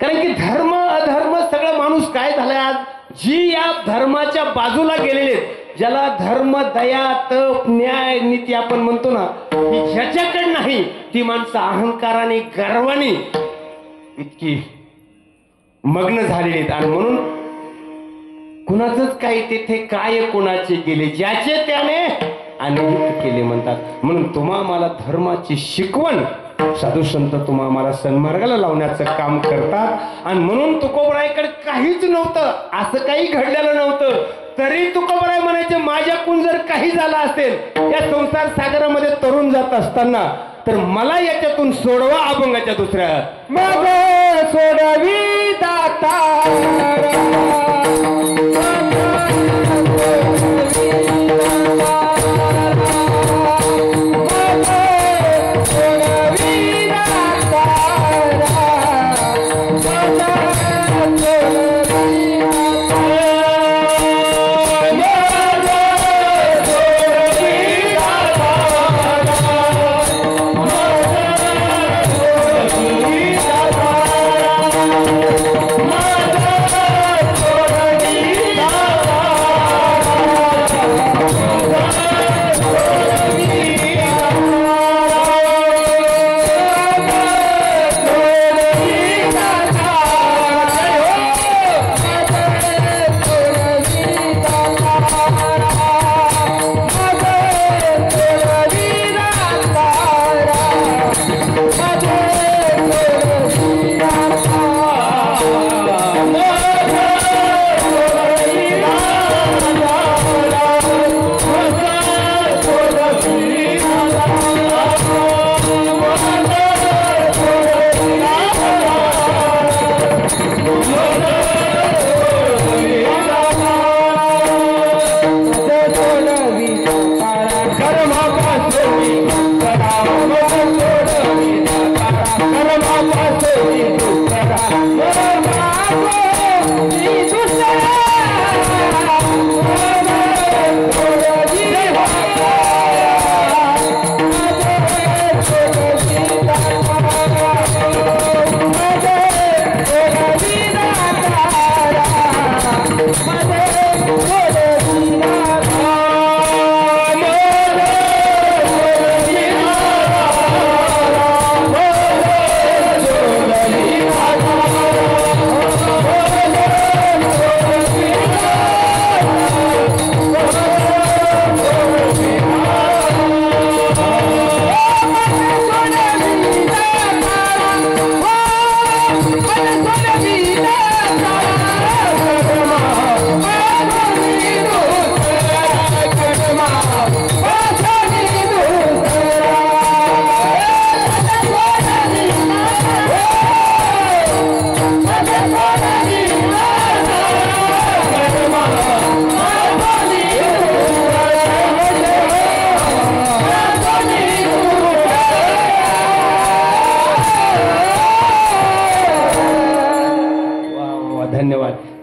C: कारण की धर्म अधर्म सगळं माणूस काय झालाय आज जी या धर्माच्या बाजूला गेलेले ज्याला धर्म दया तप न्याय नीती आपण म्हणतो ना की ज्याच्याकडे नाही ती माणसं अहंकाराने गर्वाने इतकी मग्न झालेले आहेत आणि म्हणून कुणाचंच काही तेथे काय कुणाचे गेले ज्याचे त्याने अनिहित केले म्हणतात म्हणून तुम्हा मला धर्माची शिकवण साधू संत तुम्हा मला सन्मार्गाला लावण्याचं काम करतात आणि म्हणून तुकोबरायकडे काहीच नव्हतं असं काही घडलेलं नव्हतं तरी तुकोबराय म्हणायचे माझ्याकडून जर काही झालं असेल या संसार सागरामध्ये तरुण जात असताना तर मला याच्यातून सोडवा अभंगाच्या दुसऱ्या मग सोडवी दाता सोडवी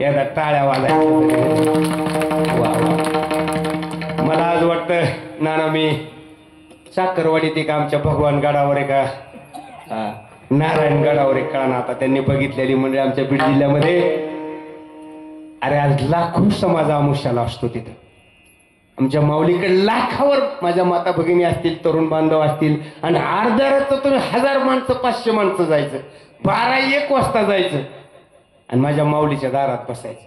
C: एकदा टाळ्या वाजायच्या. वा वा. मला आज वाटतं नाना मी साखरवाडीत एक आमच्या भगवान गडावर एका नारायण गडावर एक कळा आता त्यांनी बघितलेली म्हणजे आमच्या बीड जिल्ह्यामध्ये. अरे आज लाखो समाज आमुष्याला असतो तिथं. आमच्या माऊलीकडे लाखावर माझ्या माता भगिनी असतील, तरुण बांधव असतील, आणि अर्ध्या रात्र तुम्ही 1000 माणसं 500 माणसं जायचं, 12-1 वाजता जायचं आणि माझ्या माऊलीच्या दारात बसायचं.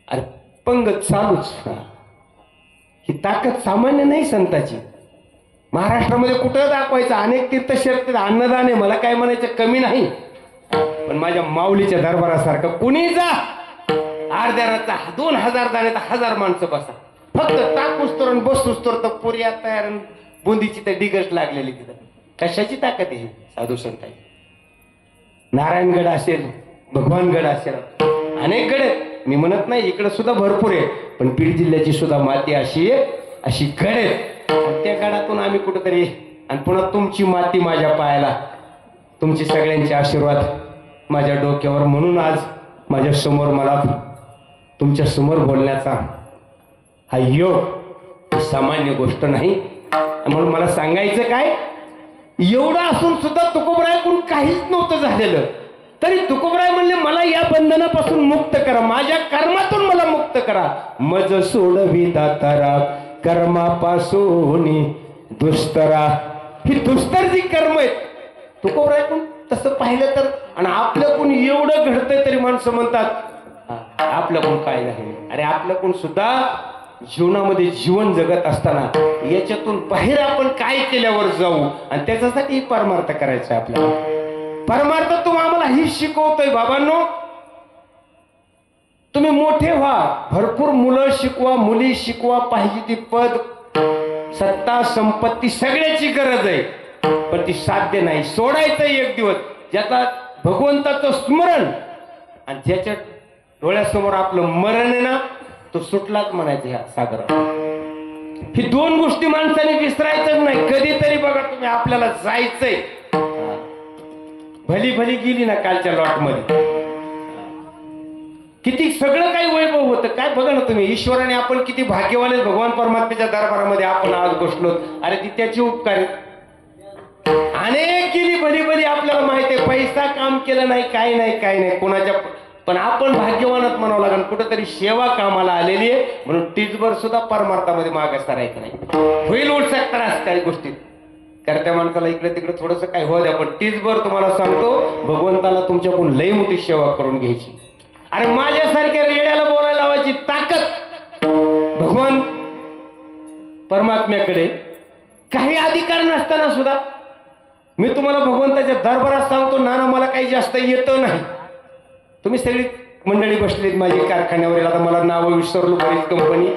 C: अरे पंगत चालूच. ही ताकद सामान्य नाही संताची. महाराष्ट्रामध्ये कुठं दाखवायचं, अनेक तीर्थक्षेत्र अन्नदान आहे, मला काय म्हणायचं कमी नाही, पण माझ्या माऊलीच्या दरबारासारखं कुणी जा, अर्ध्या रात्र 2000 जाणे तर 1000 माणसं बसा, फक्त टाकूस तर बसूस तर पुऱ्या तयार, बुंदीची तर डिगस्ट लागलेली तिथं. कशाची ताकद आहे साधू संताची. नारायणगड असेल, भगवानगड असेल, अनेक गड आहेत, मी म्हणत नाही, इकडे सुद्धा भरपूर आहे, पण बीड जिल्ह्याची सुद्धा माती अशी आहे, अशी गड आहेत. त्या गडातून आम्ही कुठंतरी, आणि पुन्हा तुमची माती माझ्या पायाला, तुमचे सगळ्यांचे आशीर्वाद माझ्या डोक्यावर, म्हणून आज माझ्या समोर मला तुमच्या समोर बोलण्याचा हा योग सामान्य गोष्ट नाही. म्हणून मला सांगायचं काय, एवढं असून सुद्धा तुकोबरायकडून काहीच नव्हतं झालेलं, तरी तुकोबराय म्हणले मला या बंधनापासून मुक्त करा, माझ्या कर्मातून मला मुक्त करा. मज सोडवी दातारा कर्मापासून दुस्तरा. ही दुस्तर जी कर्म आहेत तुकोबरायकडून तसं पाहिलं तर, आणि आपल्याकडून एवढं घडतंय तरी माणसं म्हणतात आपल्याकडून काय नाही. अरे आपल्याकडून सुद्धा जीवनामध्ये जीवन जगत असताना याच्यातून बाहेर आपण काय केल्यावर जाऊ, आणि त्याच्यासाठी परमार्थ करायचा आपल्याला. परमार्थ तुम्ही आम्हाला ही शिकवतोय बाबांनो, तुम्ही मोठे व्हा, भरपूर मुलं शिकवा, मुली शिकवा, पाहिजे ती पद सत्ता संपत्ती सगळ्याची गरज आहे, पण ती साध्य नाही. सोडायचं एक दिवस ज्याचा भगवंताचं स्मरण आणि ज्याच्या डोळ्यासमोर आपलं मरण आहे ना, तो सुटलाच म्हणायचं ह्या सागरात. ही 2 गोष्टी माणसाने विसरायचंच नाही. कधीतरी बघा तुम्ही, आपल्याला जायचंय, भली भली गेली ना कालच्या लॉट मध्ये, किती सगळं काही वैभव होतं काय बघा ना तुम्ही. ईश्वराने आपण किती भाग्यवान, भगवान परमात्म्याच्या दरबारामध्ये आपण आज बसलो. अरे ती त्याची उपकार आहे. अनेक गेली भली भली, आपल्याला माहिती आहे, पैसा काम केलं नाही, काय नाही काय नाही कोणाच्या, पण आपण भाग्यवानच म्हणावं लागेल. कुठंतरी सेवा कामाला आलेली आहे, म्हणून टीचभर सुद्धा परमार्थामध्ये मागास करायचं नाही. होईल उलट त्रास काही गोष्टीत, कारण त्या माणसाला इकडे तिकडे थोडंसं काय हो द्या, पण टीचभर तुम्हाला सांगतो भगवंताला तुमच्याकडून लई मोठी सेवा करून घ्यायची. अरे माझ्यासारख्या रेड्याला बोलायला लावायची ताकद भगवान परमात्म्याकडे काही अधिकार नसताना सुद्धा मी तुम्हाला भगवंताच्या दरबारात सांगतो, नाना मला काही जास्त येतं नाही. तुम्ही सगळी मंडळी बसलीत माझी कारखान्यावर, आता मला नावं विसरलो, बरीच कंपनी,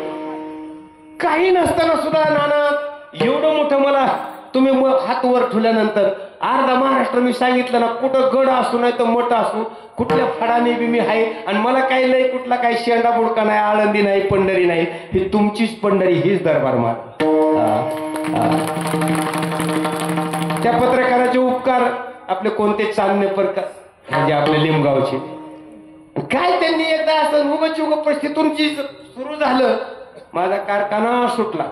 C: काही नसताना सुद्धा नाना एवढं मोठं मला तुम्ही हात वर ठेवल्यानंतर अर्धा महाराष्ट्र मी सांगितलं ना, कुठं गड असू नाही तर मठ असू, कुठल्या फडाने बी मी आहे, आणि मला काही लय कुठला काही शेंडा बुडका नाही, आळंदी नाही, पंढरी नाही, ही तुमचीच पंढरी, हीच दरबार मार. त्या पत्रकाराचे उपकार आपले कोणते चांदणे प्रकार म्हणजे आपले लिमगावचे, काय त्यांनी एकदा असं उगच उग परिस्थितीतून सुरू झालं, माझा कारखाना सुटला.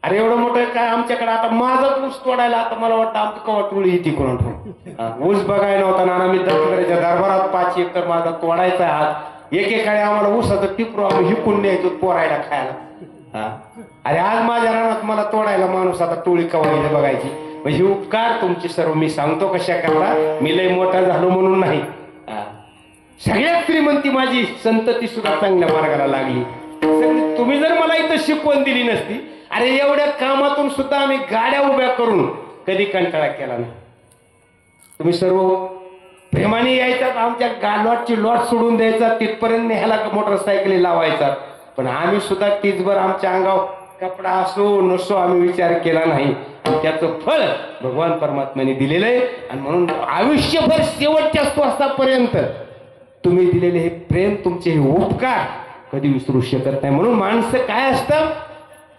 C: अरे एवढं मोठं काय आमच्याकडे, आता माझाच ऊस तोडायला आता मला वाटतं आमची कवा टोळी येते कोणा ऊस बघायला नव्हता ना, आम्ही दत्तकऱ्याच्या दरबारात 5 एकर माझा तोडायचा हात, एकेकाळी आम्हाला ऊसाचं टिपरू आम्ही हिकून न्यायचो पोरायला खायला. अरे आज माझ्या रानात मला तोडायला माणूस आता टोळी कवा बघायची. म्हणजे उपकार तुमची सर्व मी सांगतो कशा करता, मी लय मोठा झालो म्हणून नाही. सगळ्यात श्रीमंती माझी संतती सुद्धा चांगल्या मार्गाला लागली. तुम्ही जर मला इथं शिकवण दिली नसती, अरे एवढ्या कामातून सुद्धा आम्ही गाड्या उभ्या करून कधी कंटाळा केला नाही. तुम्ही सर्व प्रेमाने यायचा, आमच्या लॉटची लॉट सोडून द्यायचा, तिथपर्यंत न्यायला मोटरसायकली लावायचा, पण आम्ही सुद्धा तीचभर आमच्या अंगावर कपडा असो नसो आम्ही विचार केला नाही. त्याचं फळ भगवान परमात्म्याने दिलेलं आहे, आणि म्हणून आयुष्यभर शेवटच्या श्वासापर्यंत तुम्ही दिलेले हे प्रेम, तुमचे हे उपकार कधी विसरू शकत नाही. म्हणून माणसं काय असतं,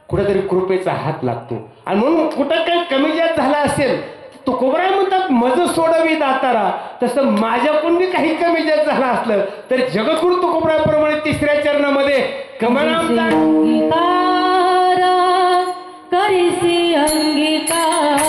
C: कुठेतरी कृपेचा हात लागतो, आणि म्हणून कुठं काही कमी जास्त झाला असेल तुकोबराय म्हणतात मज सोडवी दातारा, तसं माझ्याकडून बी काही कमी जास्त झालं असलं तर जगद्गुरु तुकोबरायप्रमाणे तिसऱ्या चरणामध्ये कमनाम
D: करिसी अंगीकार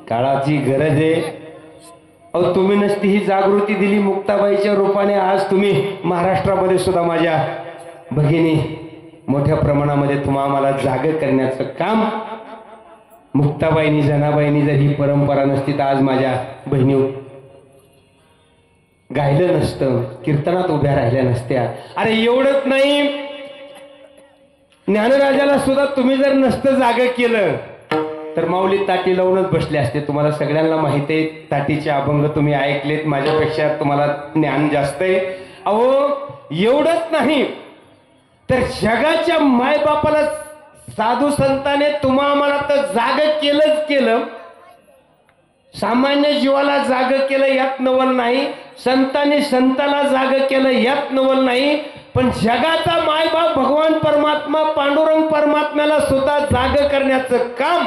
C: काळाची गरज आहे. अहो तुम्ही नसती ही जागृती दिली मुक्ताबाईच्या रूपाने आज तुम्ही महाराष्ट्रामध्ये सुद्धा माझ्या भगिनी मोठ्या प्रमाणामध्ये आम्हाला जाग करण्याचं काम मुक्ताबाईंनी जनाबाईंनी जर ही परंपरा नसती तर आज माझ्या बहिणी गायलं नसतं, कीर्तनात उभ्या राहिल्या नसत्या. अरे एवढंच नाही, ज्ञानराजाला सुद्धा तुम्ही जर नसतं जाग केलं तर माऊली ताटी लावूनच बसले असते. तुम्हाला सगळ्यांना माहिती आहे, ताटीचे अभंग तुम्ही ऐकलेत, माझ्यापेक्षा तुम्हाला ज्ञान जास्त आहे. अहो एवढंच नाही तर जगाच्या मायबापाला साधू संताने आम्हाला तर जाग केलंच केलं, सामान्य जीवाला जाग केलं यात नवल नाही, संतांनी संताला जाग केलं यात नवल नाही, पण जगाचा मायबाप भगवान परमात्मा पांडुरंग परमात्म्याला सुद्धा जाग करण्याचं काम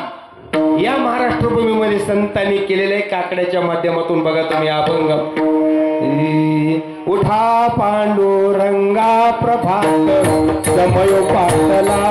C: या महाराष्ट्र भूमीमध्ये संतांनी केलेलं आहे. काकड्याच्या माध्यमातून बघा तुम्ही अभंग. उठा पांडुरंगा प्रभात समयो पाटला,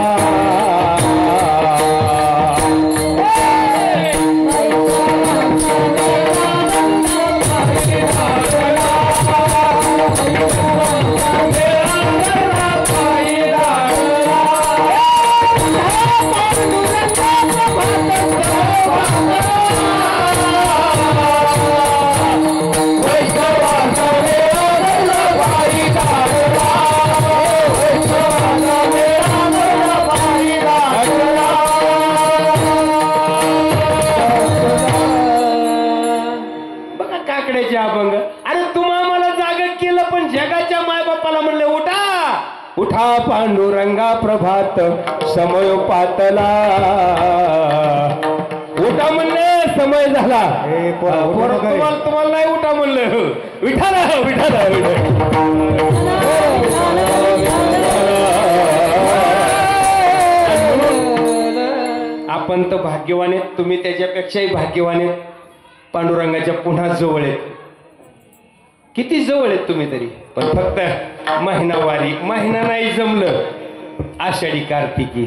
C: अभंग. अरे तुम्हा मला जाग केलं पण जगाच्या मायबापाला म्हणलं उठा उठा पांडुरंगा प्रभात समय पातला. उठा म्हणले समय झाला, तुम्हाला नाही उठा म्हणलं, विठाला विठाला आपण तर भाग्यवान आहेत, तुम्ही त्याच्यापेक्षाही भाग्यवान आहेत. पांडुरंगाच्या पुन्हा जवळ आहेत, किती जवळ आहेत तुम्ही तरी, पण फक्त महिनावारी महिना नाही जमलं. आषाढी कार्तिकी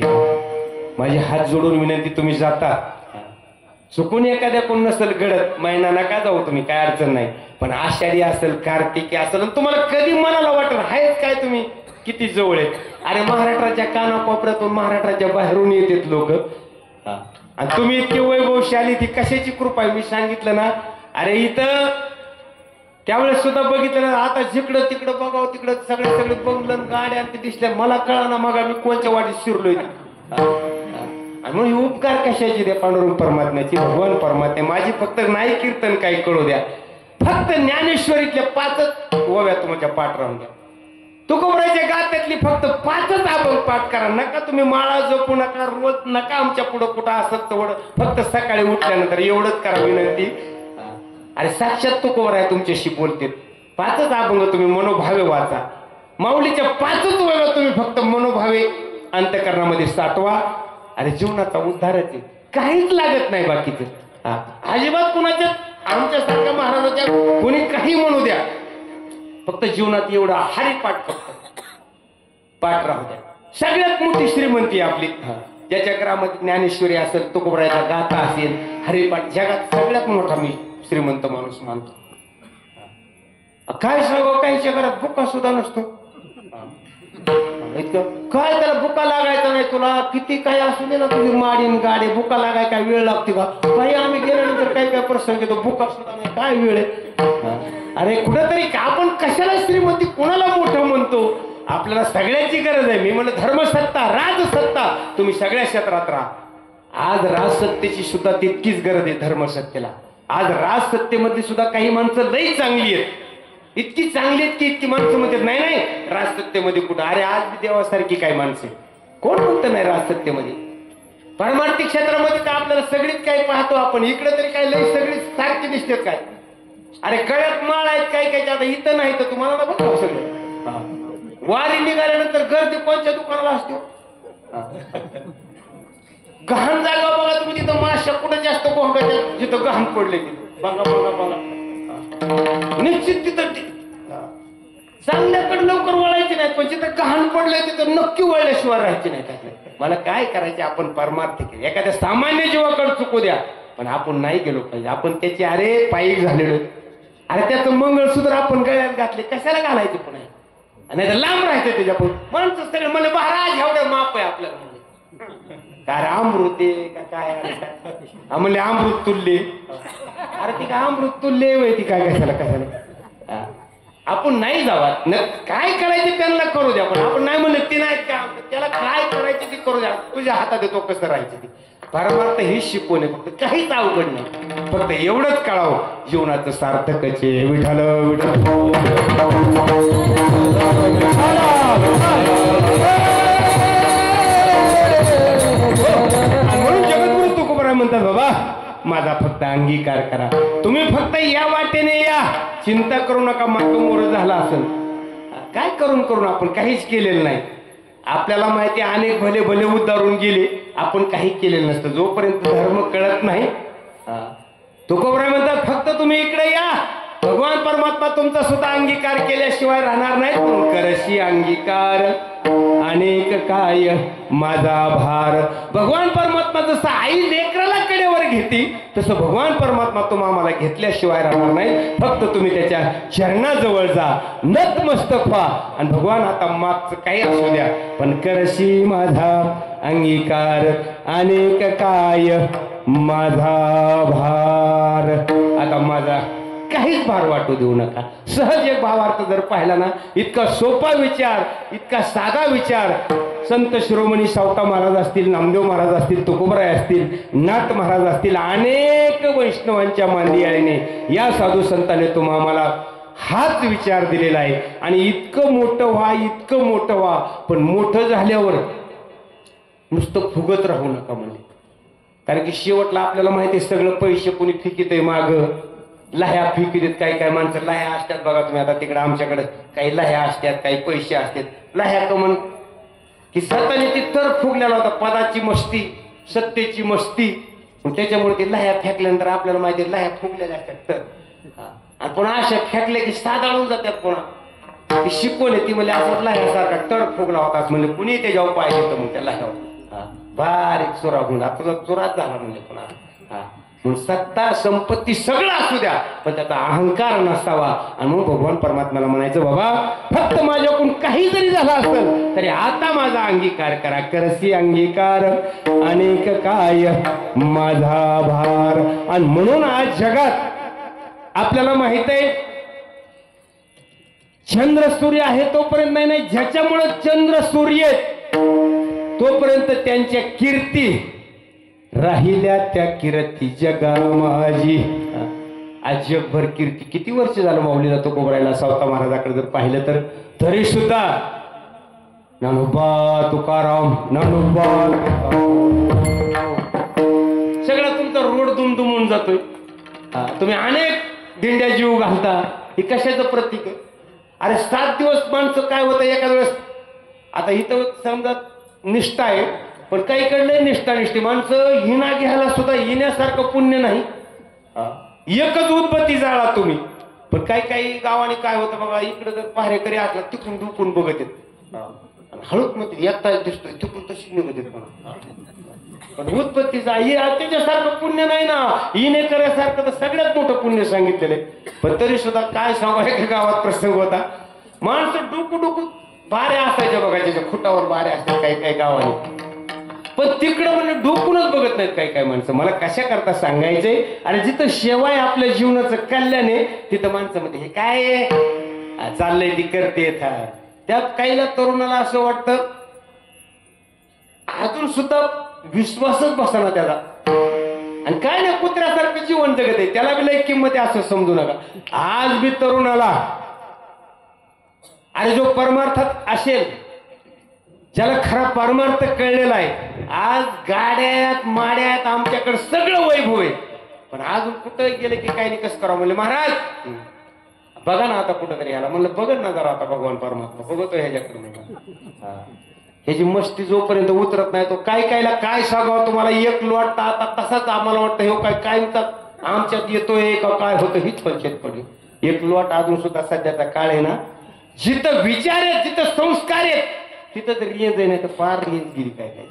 C: माझे हात जोडून विनंती, तुम्ही जाता चुकून एखाद्या कोण नसेल घडत महिना नका जाऊ तुम्ही, काय अडचण नाही. पण आषाढी असेल, कार्तिकी असेल, आणि तुम्हाला कधी मनाला वाटत आहेच काय तुम्ही किती जवळ आहेत. अरे महाराष्ट्राच्या कानाकोपऱ्यातून, महाराष्ट्राच्या बाहेरून येतात लोक, आणि तुम्ही इतकी वैभवशाली, ती कशाची कृपा आहे मी सांगितलं ना. अरे इथं त्यावेळेस सुद्धा बघितलं ना, आता जिकडं तिकडं बघावं, तिकडं सगळे बंगलं गाड्या ते दिसल्या. मला कळा ना मग मी कोणत्या वाडीत शिरलोय. आणि मग उपकार कशाची द्या पांडुरंग परमात्म्याची, भगवान परमात्मा माझी फक्त नाही कीर्तन काही कळू द्या, फक्त ज्ञानेश्वरीतल्या 5च ओव्या तुमच्या पाठ राहून द्या. तुकोबराच्या गात्यातली फक्त 5च आपण पाठ करा. नका तुम्ही माळा जपू नका, रोज नका आमच्या पुढं कुठं असत तेवढं, फक्त सकाळी उठल्यानंतर एवढंच करा विनंती. अरे साक्षात तुकोबराय तुमच्याशी बोलते. 5च अभंग तुम्ही मनोभावे वाचा. माऊलीच्या 5च ओव्या तुम्ही फक्त मनोभावे अंतकरणामध्ये साठवा. अरे जीवनाचा उद्धारच आहे, काहीच लागत नाही बाकीचं. अजिबात कुणाच्या आमच्यासारख्या महाराजाच्या कोणी काही म्हणू द्या, फक्त जीवनात एवढा हरिपाठ फक्त पाठ राहू द्या. सगळ्यात मोठी श्रीमंती आपली, ज्याच्या घरामध्ये ज्ञानेश्वरी असेल, तुकोबरायचा गाथा असेल, हरिपाठ, जगात सगळ्यात मोठा मी श्रीमंत माणूस मानतो. काय सांगावं, काहीच्या घरात बुका सुद्धा नसतो. काय त्याला बुका लागायचा नाही. तुला किती काय असू दे ना, तुझी माडीन गाडी, बुका लागाय काय वेळ लागते का? काही आम्ही गेल्यानंतर काही काय प्रसंग येतो, बुका सुद्धा नाही, काय वेळ आहे. अरे कुठंतरी आपण कशाला श्रीमंती कोणाला मोठं म्हणतो? आपल्याला सगळ्याची गरज आहे. मी म्हणलं धर्मसत्ता, राजसत्ता, तुम्ही सगळ्या क्षेत्रात राहा. आज राजसत्तेची सुद्धा तितकीच गरज आहे धर्मसत्तेला. आज राजसत्तेमध्ये सुद्धा काही माणसं लई चांगली आहेत, इतकी चांगली आहेत की इतकी माणसं म्हणतात नाही नाही राजसत्तेमध्ये कुठं. अरे आज देवासारखी काही माणसे कोण म्हणतं नाही राजसत्तेमध्ये. परमार्थिक क्षेत्रामध्ये तर आपल्याला सगळीच काही पाहतो आपण, इकडे तरी काय लई सगळी सारखी दिसतात काय. अरे गळ्यात माळ आहेत काही काही, आता इथं नाही तर तुम्हाला ना बघा सगळं. वारी निघाल्यानंतर गर्दी कोणत्या दुकानाला असतो. गहाण जागा बघा तुम्ही, तिथं माश्या कुठे जास्त कोंबड्या, जिथं गहाण पडले तिथं बघा बघा बघा. निश्चित तिथं चांगल्याकडे लवकर वळायचे नाही, पण जिथं गहाण पडलंय तिथं नक्की वळल्याशिवाय राहायचे नाही. मला काय करायचे, आपण परमार्थिक एखाद्या सामान्य जीवाकडे चुकू द्या, पण आपण नाही गेलो पाहिजे. आपण त्याचे अरे पायी झालेलो, अरे त्याचं मंगळसूत्र आपण गळ्यात घातले, कशाला घालायचे पुन्हा, नाही तर लांब राहायचं त्याच्याकडून. माणसं सगळे म्हणजे महाराज एवढं माप आहे आपल्याला, काय अमृत आहे का काय म्हणले अमृत तुल्ले. अरे ती काय अमृत तुल्ले माहिती काय, कशाला कशाला. आपण नाही जावा, काय करायचे त्यांना करू द्या, पण आपण नाही म्हणलं ते नाहीत का, त्याला काय करायचे ते करू द्या, तुझ्या हातात येतो कसं राहायचं ते. परमार्थ हे शिकवणे, फक्त काहीच अवघड नाही, फक्त एवढंच कळावं जीवनाचं सार्थकचे. विठ्ठल विठ्ठल. म्हणून जगद्गुरु तुकोबराय म्हणतात बाबा माझा फक्त अंगीकार करा, तुम्ही फक्त या वाटेने या, चिंता करू नका. मागं मोर झाला असेल, काय करून आपण काहीच केलेलं नाही. आपल्याला माहिती अनेक भले भले उद्धारून गेले, आपण काही केलेलं नसतं जोपर्यंत धर्म कळत नाही. तुकोबराय म्हणतात फक्त तुम्ही इकडे या, भगवान परमात्मा तुमचा सुद्धा अंगीकार केल्याशिवाय राहणार नाही. म्हणून करशी अंगीकार अनेक काय माझा भार. भगवान परमात्मा जसं आई लेकराला कडेवर घेते, तसं भगवान परमात्मा तुम्हाला घेतल्याशिवाय राहणार नाही. फक्त तुम्ही त्याच्या चरणाजवळ जा, नतमस्तक व्हा, आणि भगवान आता मागचं काही असू द्या, पण करशी माझा अंगीकार अनेक काय माझा भार. आता माझा काहीच भार वाटू देऊ नका. सहज एक भावार्थ जर पाहिला ना, इतका सोपा विचार, इतका साधा विचार संत शिरोमणी सावता महाराज असतील, नामदेव महाराज असतील, तुकोबराय असतील, नाथ महाराज असतील, अनेक वैष्णवांच्या मांदियाळीने या साधू संतांनी तुम्हाला हाच विचार दिलेला आहे. आणि इतकं मोठं व्हा, इतकं मोठं व्हा, पण मोठं झाल्यावर नुसतं फुगत राहू नका म्हणजे. कारण की शेवटला आपल्याला माहिती आहे सगळं पैसे कोणी फिकीत आहे, माग लह्या फिकी देत. काही काही माणसं लह्या असतात बघा तुम्ही, आता तिकडे आमच्याकडे काही लह्या असतात, काही पैसे असतात. लह्या कमन की सत्ताने ती तर फुगलेला होता, पदाची मस्ती, सत्तेची मस्ती, त्याच्यामुळे ते लह्या फेकल्यानंतर आपल्याला माहिती आहे लह्या फुगलेल्या असतात. तर आणि पुन्हा अशा फेकल्या की साधाळून जातात. पुन्हा ती शिकवले ती म्हणजे असं लह्यासारखा तर फुगला होता म्हणजे कुणी त्याच्यावर पाहिजे तर मग त्या लह्यावर बारीक चुरा गुंडा तुझा चुराच झाला म्हणजे पुन्हा. म्हणून सत्ता संपत्ती सगळं असू द्या पण त्याचा अहंकार नसावा. आणि मग भगवान परमात्म्याला म्हणायचं बाबा फक्त माझ्याकडून काही जरी झालं असेल तरी आता माझा अंगीकार करा. करसी अंगीकार अनेक काय माझा भार. आणि म्हणून आज जगात आपल्याला माहित आहे चंद्र सूर्य आहे तोपर्यंत नाही, ज्याच्यामुळे चंद्र सूर्य तोपर्यंत त्यांच्या कीर्ती राहिल्या. त्या कीर्ती जगा माझी. आज जगभर कीर्ती. किती वर्ष झालं माऊलीला तुकोबरायला सावता महाराजाकडे जर पाहिलं तर तरी सुद्धा ज्ञानोबा तुकाराम ज्ञानोबा सगळा तुमचा रोड दुमदुमून जातोय. तुम्ही अनेक दिंड्या जीव घालता. हे कशाचं प्रतीक आहे? अरे 7 दिवस माणसं काय होतं एखाद्या वेळेस. आता इथं समजा निष्ठा आहे पण काही कडलंय निष्ठा निष्ठी माणसं हिना घ्यायला सुद्धा येण्यासारखं पुण्य नाही. एकच उदबत्ती जाळा तुम्ही. पण काही काही गावाने काय होतं बघा इकडे जर पहारेकरी असला तिकडून डुकून बघत येत हळूच मध्ये एकताच दिसतोय तिकडून तशी निघत येत. पण उदबत्तीचा त्याच्यासारखं पुण्य नाही ना. हिने करायसारखं तर सगळ्यात मोठं पुण्य सांगितलेलं आहे. पण तरी सुद्धा काय सांगू एका गावात प्रसंग होता. माणसं डुकू डुकू बाऱ्या असायच्या बघा त्याच्या खुटावर बाऱ्या असतात काही काही गावाने. पण तिकडं म्हणजे डोकूनच बघत नाहीत काही काही माणसं. मला कशा करता सांगायचंय आणि जिथं शेवाय आपल्या जीवनाचं कल्याण आहे तिथं माणसं म्हणते हे काय चाललंय ती करते. त्यात काहीला तरुणाला असं वाटतं अजून सुद्धा विश्वासच बसना त्याला. आणि काय नाही कुत्र्यासारखं जीवन जगत आहे त्याला बी लई किंमत आहे असं समजू नका. आज बी तरुणाला अरे जो परमार्थात असेल ज्याला खरा परमार्थ कळलेला आहे आज गाड्यात माड्यात आमच्याकडे सगळं वैभव आहे. पण अजून कुठं गेले की काही नाही कसं करावं म्हणले महाराज बघा ना आता कुठं तरी याला म्हणलं बघत ना जरा आता भगवान परमात्मा बघतो ह्याच्याकडे. ह्याची मस्ती जोपर्यंत उतरत नाही तो कायला काय सांगावं तुम्हाला. एक लोट आता तसाच आम्हाला वाटतं हे काय काय आमच्यात येतोय का काय होतं हीच पंचायत पडली. एक लोट अजून सुद्धा सध्याचा काळ आहे ना जिथं विचार आहेत जिथं संस्कार आहेत तिथं तर रियज आहे नाही तर फार रियज गेली काय काय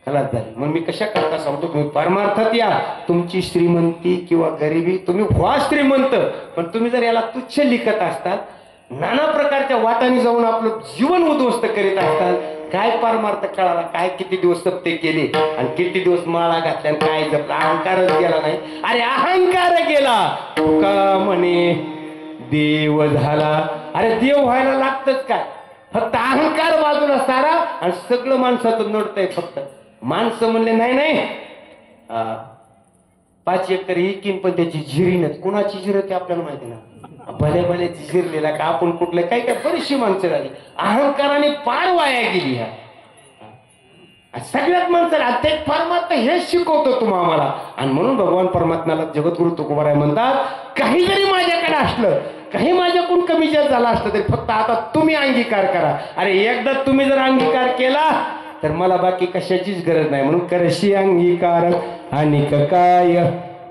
C: खलास झाली. मग मी कशा करता सांगतो तुम्ही परमार्थात या. तुमची श्रीमंती किंवा गरिबी तुम्ही व्हा श्रीमंत पण तुम्ही जर याला तुच्छ लिखत असतात नाना प्रकारच्या वाटाने जाऊन आपलं जीवन उद्ध्वस्त करीत असतात. काय परमार्थ कळाला काय किती दिवस सप्ते केले आणि किती दिवस माळा घातल्या काय जपला. अहंकारच गेला नाही. अरे अहंकार गेला का म्हणे देव झाला. अरे देव व्हायला लागतच काय फक्त अहंकार बाजूला सारा आणि सगळं माणसाचं नडतंय. फक्त माणसं म्हणले नाही नाही 5 एकर इकीन पण त्याची झिरीनच. कुणाची झिर ते आपल्याला माहिती ना. भले भले झिरलेला का आपण कुठले काय काय बरीचशी माणसं झाली अहंकाराने पार वाया गेली. सगळ्यात माणसाला ते परमात्मा हेच शिकवतो तुम्हा आम्हाला. आणि म्हणून भगवान परमात्म्याला जगद्गुरु तुकोबाराय म्हणतात काही जरी माझ्याकडे असलं काही माझ्याकडून कमी जास्त झाला असतं तरी फक्त आता तुम्ही अंगीकार करा. अरे एकदा तुम्ही जर अंगीकार केला तर मला बाकी कशाचीच गरज नाही. म्हणून करशी अंगीकार आणि काय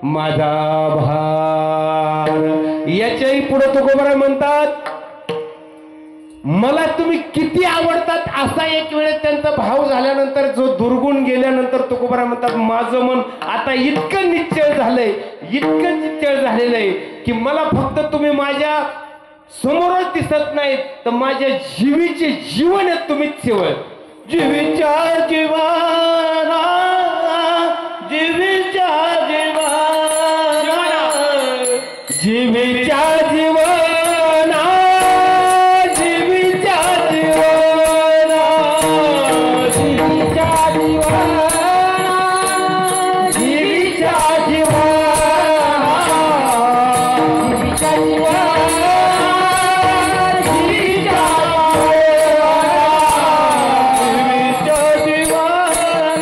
C: माझा भार. याच्याही पुढे तुकोबाराय म्हणतात मला तुम्ही किती आवडतात. असा एक वेळेस त्यांचा भाव झाल्यानंतर जो दुर्गुण गेल्यानंतर तुकोबाराय म्हणतात माझं मन आता इतकं निश्चय झालंय इतकं निश्चय झालेलं आहे की मला फक्त तुम्ही माझ्या समोरच दिसत नाहीत तर माझ्या जीवीचे जीवन आहे तुम्हीच सेवळ. जीवीच्या जीवाना जीवीच्या जीवाना जीवीच्या जीवाना जीवीच्या जीवाना जीवीच्या जीवाना जीवीच्या जीवाना जीवीच्या जीवाना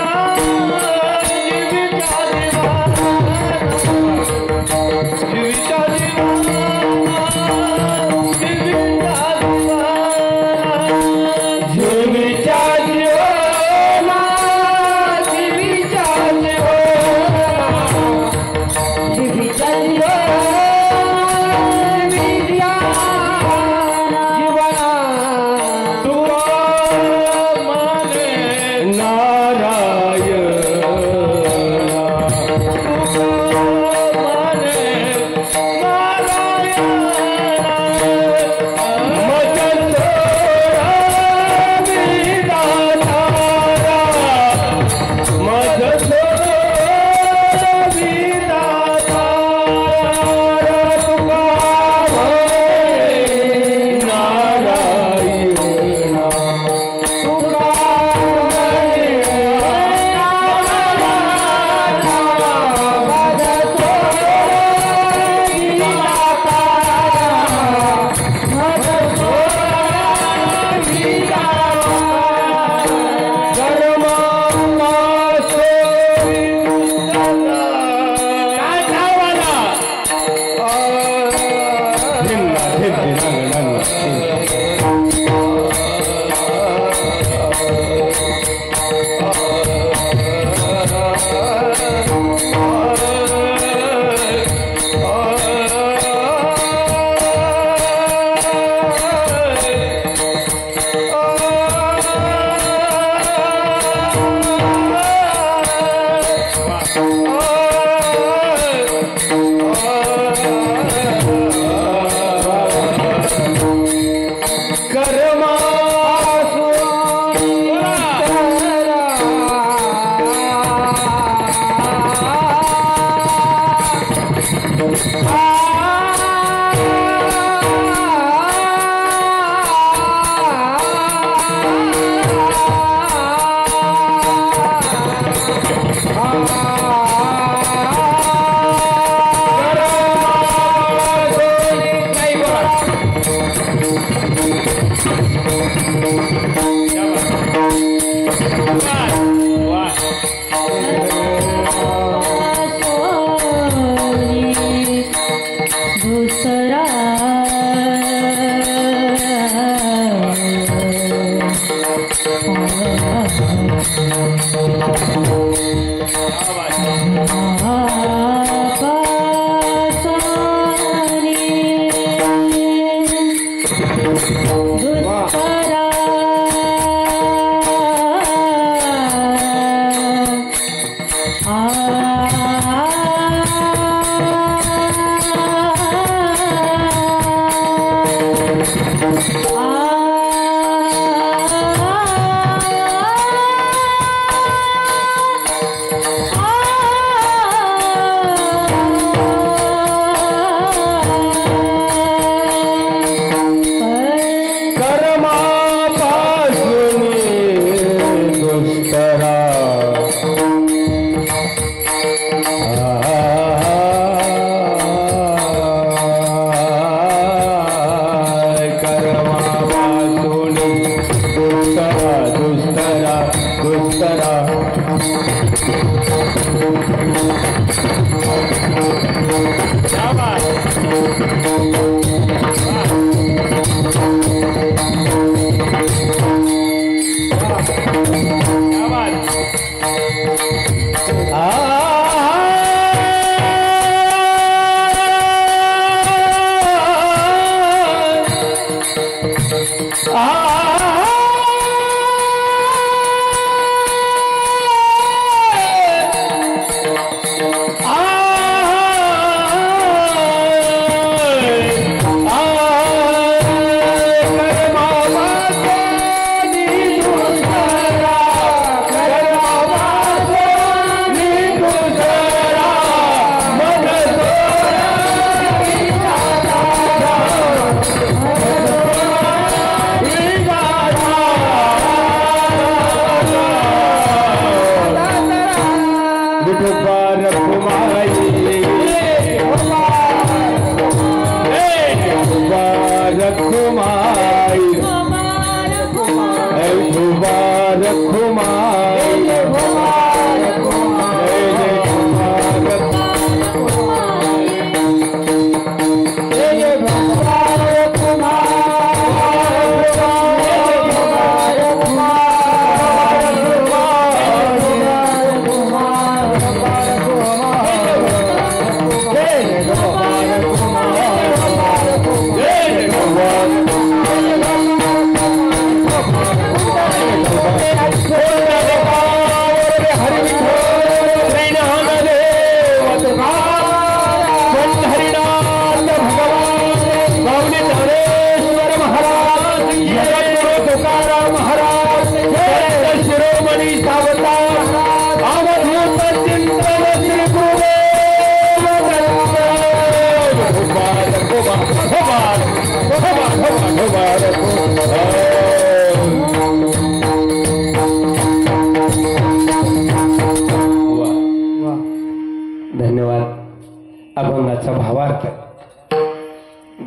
B: अभंगाचा भावार्थ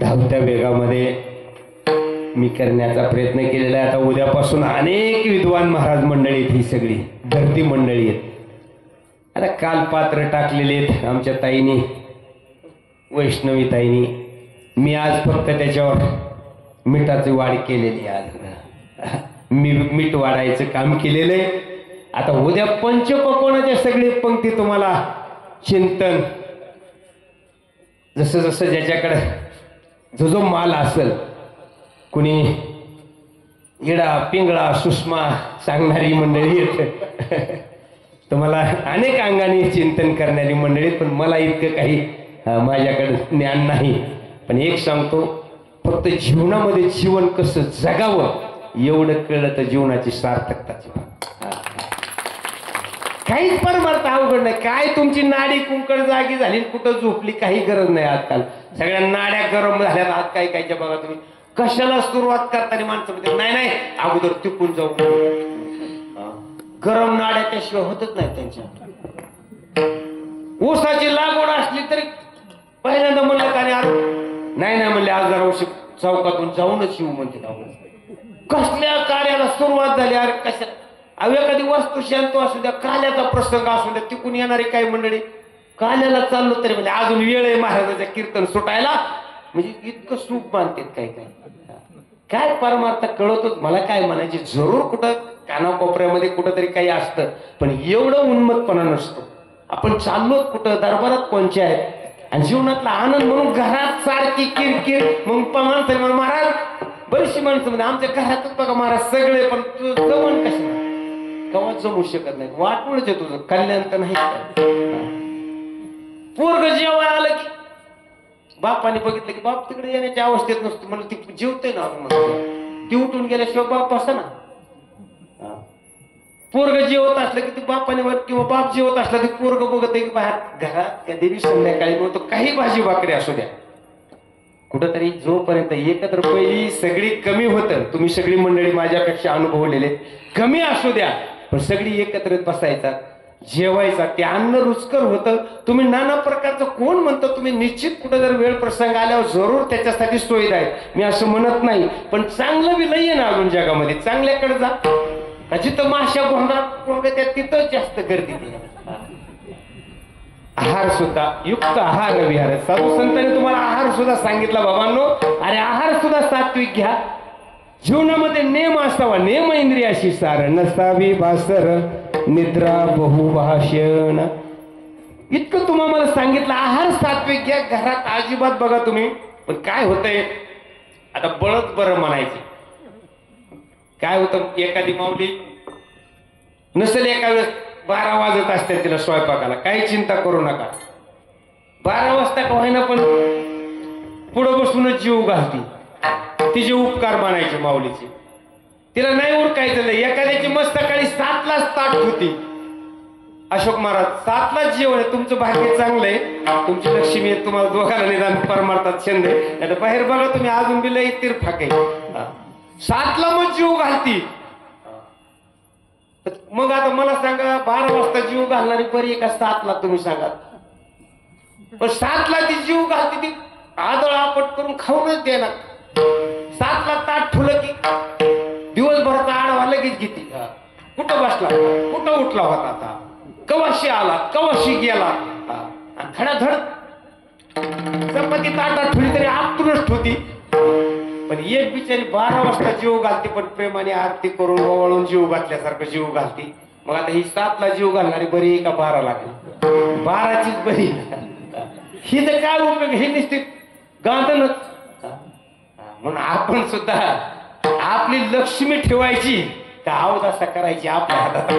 B: धावत्या वेगामध्ये मी करण्याचा प्रयत्न केलेला आहे. आता उद्यापासून अनेक विद्वान महाराज मंडळी आहेत, ही सगळी धरती मंडळी आहेत. आता काल पात्र टाकलेले आहेत आमच्या ताईनी, वैष्णवी ताईनी. मी आज फक्त त्याच्यावर मिठाची वाढ केलेली आहे. आज मी मीठ वाढायचं काम केलेलं आहे. आता उद्या पंचपक्वान्नाच्या सगळी पंक्ती तुम्हाला चिंतन, जसं जसं ज्याच्याकडे जो जो माल असेल, कुणी इडा पिंगळा सुषमा सांगणारी मंडळी आहेत, तुम्हाला अनेक अंगाने चिंतन करणारी मंडळी. पण मला इतकं काही माझ्याकडे ज्ञान नाही. पण एक सांगतो, फक्त जीवनामध्ये जीवन कसं जगावं एवढं कळलं तर जीवनाची सार्थकताची. काहीच परमार्थ अवघड नाही. काय तुमची नाडी कुंकड जागी झाली, कुठं झोपली, काही गरज नाही. आजकाल सगळ्या नाड्या गरम झाल्यात. आज काही काहीच्या बघा तुम्ही, कशाला सुरुवात करताना माणसं म्हणते नाही नाही अगोदर टिकून जाऊ. गरम नाड्या त्याशिवाय होतच नाही त्यांच्या. ऊसाची लागवड असली तरी पहिल्यांदा म्हणलं का नाही नाही म्हणले आज जरा चौकातून जाऊनच येऊ म्हणते. कसल्या कार्याला सुरुवात झाली, अरे कशा एखादी वस्तू शांत असू द्या, काल्याचा प्रसंग असू द्या, तिकून येणारी काही मंडळी काल्याला चाललो तरी म्हणजे अजून वेळ आहे महाराजाचं कीर्तन सुटायला, म्हणजे इतकं सूप बांधतात. काय काय काय परमार्थ कळतच. मला काय म्हणायचे, जरूर कुठं कानाकोपऱ्यामध्ये कुठंतरी काही असतं, पण एवढं उन्मत्तपणा नसतो. आपण चाललो कुठं, दरबारात कोणच्या आहेत,
C: आणि जीवनातला आनंद म्हणून घरात सारखी किरकिर. मग माणसं म्हणून महाराज बरीचशी माणसं म्हणजे आमच्या घरातच बघा महाराज सगळे, पण तुझं जमन कशा कवा जमू शकत नाही. वाटूनच आहे तुझं कल्याण तर नाही. पोरग जेव्हा आलं की बापाने बघितलं की बाप तिकडे येण्याच्या अवस्थेत नसतो, म्हणून ती जेवते ना म्हणून ती उठून गेल्याशिवाय बाप असं ना. पोरग जेवत असलं की ते बापाने किंवा बाप जेवत असला की पोरग बघत की बाहेर घरात कधी संध्याकाळी नव्हतं काही भाजी भाकरी असू द्या कुठंतरी जोपर्यंत एकत्र पहिली सगळी कमी होतं. तुम्ही सगळी मंडळी माझ्यापेक्षा अनुभवलेले, कमी असू द्या पण सगळी एकत्रित बसायचा जेवायचा. ते अन्न रुचकर होतं. तुम्ही नाना प्रकारचं कोण म्हणतं, तुम्ही निश्चित कुठं जर वेळ प्रसंग आल्यावर जरूर त्याच्यासाठी सोयीद आहेत, मी असं म्हणत नाही. पण चांगलं बी लई आहे ना अजून जगामध्ये. चांगल्याकडे जा, जिथं माश्या गोंधळा त्या तिथं जास्त गर्दी. आहार सुद्धा युक्त आहार विहार. साधू संतांनी तुम्हाला आहार सुद्धा सांगितला बाबांनो. अरे आहार सुद्धा सात्विक घ्या. जीवनामध्ये नेम असावा, नेम इंद्रियाशी सार नसावी भासर निद्रा बहुभाषण. इतकं तुम्हाला मला सांगितलं. आहार सात्विक घ्या. घरात अजिबात बघा तुम्ही. पण काय होतंय आता बळच बरं म्हणायचे. काय होतं एखादी माऊली नसेल एका वेळेस 12 वाजत असते तिला स्वयंपाकाला, काही चिंता करू नका. 12 वाजता का होईना पण पुढं बसूनच जीव घालती. तिचे उपकार मानायचे माऊलीचे. तिला नाही उरकायचं नाही. एखाद्याची मस्त सकाळी 7लाच ताट होती. अशोक महाराज 7लाच जेवण आहे. तुमचं भाग्य चांगलं आहे. तुमची लक्ष्मी आहे. तुम्हाला दोघांना निदान परमार्थात छंद आहे. नाही तर बाहेर बघा तुम्ही अजून बी लई तिरफाक आहे. 7ला मग जीव घालती. मग आता मला सांगा 12 वाजता जीव घालणारी बरी एका 7ला तुम्ही सांगा. पण 7ला ती जीव घालती. ती आदळ आपट करून खाऊनच देणार. 7ला ताट ठुलं की दिवसभराचा आडवा लगेच घेते. कुठं बसला, कुठं उठला होता, आता कवाशी आला, कवाशी गेला. खडाधड चपाती ताटात ठुली तरी आतूनच ठेवती. पण एक बिचारी 12 वाजता जीव घालते, पण प्रेमाने आरती करून ओवाळून जीव घातल्यासारखं जीव घालते. मग आता ही 7ला जीव घालणारी बरी का 12 लागली? 12चीच बरी. ही तर काय उपयोग, हे निश्चित गांधनच. म्हणून आपण सुद्धा आपली लक्ष्मी ठेवायची का अवदासा करायची आपल्या हातात.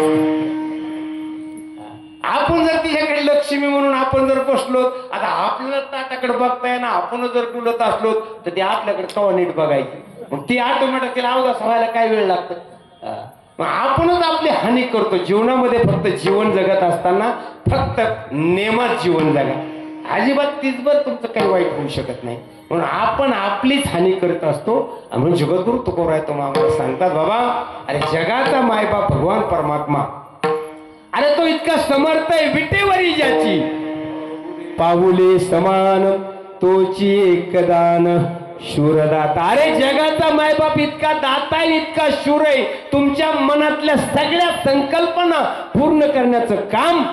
C: आपण जर तिच्याकडे लक्ष्मी म्हणून आपण जर बसलो, आता आपल्याला ताटाकडे बघता येणार, आपण जर डुलत असलो तर ते आपल्याकडे कवा नीट बघायची. मग ती ऑटोमॅटिक तिला अवदास व्हायला काय वेळ लागतं. मग आपणच आपली हानी करतो. जीवनामध्ये फक्त जीवन जगत असताना फक्त नेमात जीवन जगा. अजिबात तिथभर तुमचं काही वाईट होऊ शकत नाही. म्हणून आपण आपलीच हानी करत असतो. म्हणून जगद्गुरु तुकोबराय आम्हाला सांगतात, बाबा अरे जगाचा मायबाप भगवान परमात्मा, अरे तो इतका समर्थ आहे. विटेवरी ज्याची पाऊले समान तोची एकदान शूरदाता. अरे जगाचा मायबाप इतका दाता आहे, इतका शूर आहे. तुमच्या मनातल्या सगळ्या संकल्पना पूर्ण करण्याचं काम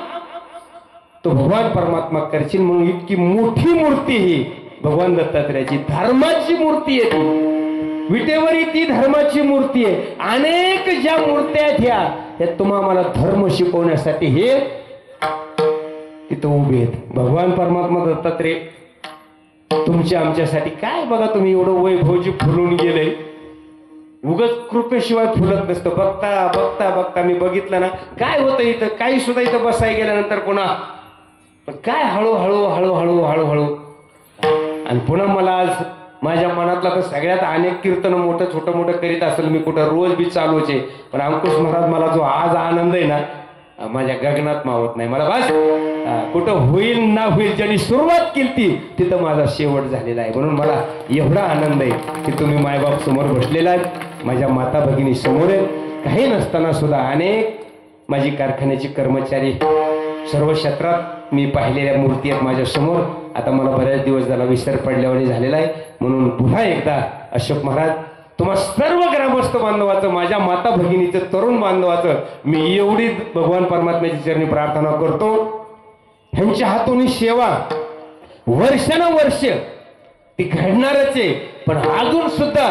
C: तो भगवान परमात्मा करशील. म्हणून इतकी मोठी मूर्ती ही भगवान दत्तात्रेयाची धर्माची मूर्ती आहे. ती विटेवरी ती धर्माची मूर्ती आहे. अनेक ज्या मूर्त्या आहेत ह्या तुम्हाला धर्म शिकवण्यासाठी हे तिथं उभे आहेत. भगवान परमात्मा दत्तात्रेय तुमच्या आमच्यासाठी काय बघा. तुम्ही एवढं वैभवजी फुलून गेले. उगाच कृपेशिवाय फुलत नसतं. बघता बघता बघता मी बघितलं ना काय होतं इथं. काही सुद्धा इथं बसाय गेल्यानंतर पुन्हा पण काय हळूहळू हळूहळू हळूहळू. आणि पुन्हा मला आज माझ्या मनातला तर सगळ्यात अनेक कीर्तन मोठं छोटं मोठं करीत असेल मी, कुठं रोज बी चालूच आहे. पण अंकुश महाराज मला जो आज आनंद आहे ना माझ्या गगनात मावत नाही. मला बस कुठं होईल ना होईल, ज्यांनी सुरुवात केली तिथं माझा शेवट झालेला आहे. म्हणून मला एवढा आनंद आहे की तुम्ही मायबाप समोर बसलेला आहेत, माझ्या माता भगिनी समोर आहेत. काही नसताना सुद्धा अनेक माझी कारखान्याची कर्मचारी सर्व क्षेत्रात मी पाहिलेल्या मूर्ती आहेत माझ्या समोर. आता मला बऱ्याच दिवस झाला विसर पडल्यावानी झालेला आहे. म्हणून पुन्हा एकदा अशोक महाराज तुम्हा सर्व ग्रामस्थ बांधवाचं, माझ्या माता भगिनीचं, तरुण बांधवाचं मी एवढी भगवान परमात्म्याची चरणी प्रार्थना करतो. ह्यांच्या हातून सेवा वर्षानुवर्ष ती घडणारच आहे. पण अजून सुद्धा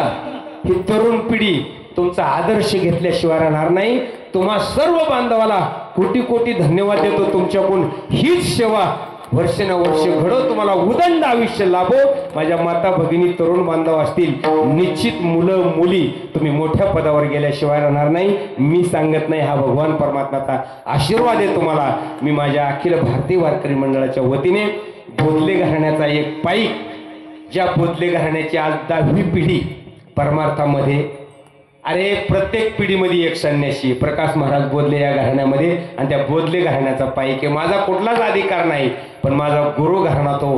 C: ही तरुण पिढी तुमचा आदर्श घेतल्याशिवाय राहणार नाही. तुम्हा सर्व बांधवाला कोटी कोटी धन्यवाद देतो. तुमच्याकडून हीच सेवा
B: वर्षानुवर्ष घडो, तुम्हाला उदंड आयुष्य लाभो. माझ्या माता भगिनी तरुण बांधव असतील, निश्चित मुलं मुली तुम्ही मोठ्या पदावर गेल्याशिवाय राहणार नाही. मी सांगत नाही, हा भगवान परमात्म्याचा आशीर्वाद आहे तुम्हाला. मी माझ्या अखिल भारतीय वारकरी मंडळाच्या वतीने बोधले घराण्याचा एक पाईक, ज्या बोधले घराण्याची आज 10वी पिढी परमार्थामध्ये, अरे प्रत्येक पिढीमध्ये एक संन्यासी प्रकाश महाराज बोधले या घराण्यामध्ये, आणि त्या बोधले घराण्याचा पाईक आहे. माझा कुठलाच अधिकार नाही, पण माझा गुरु घराणा तो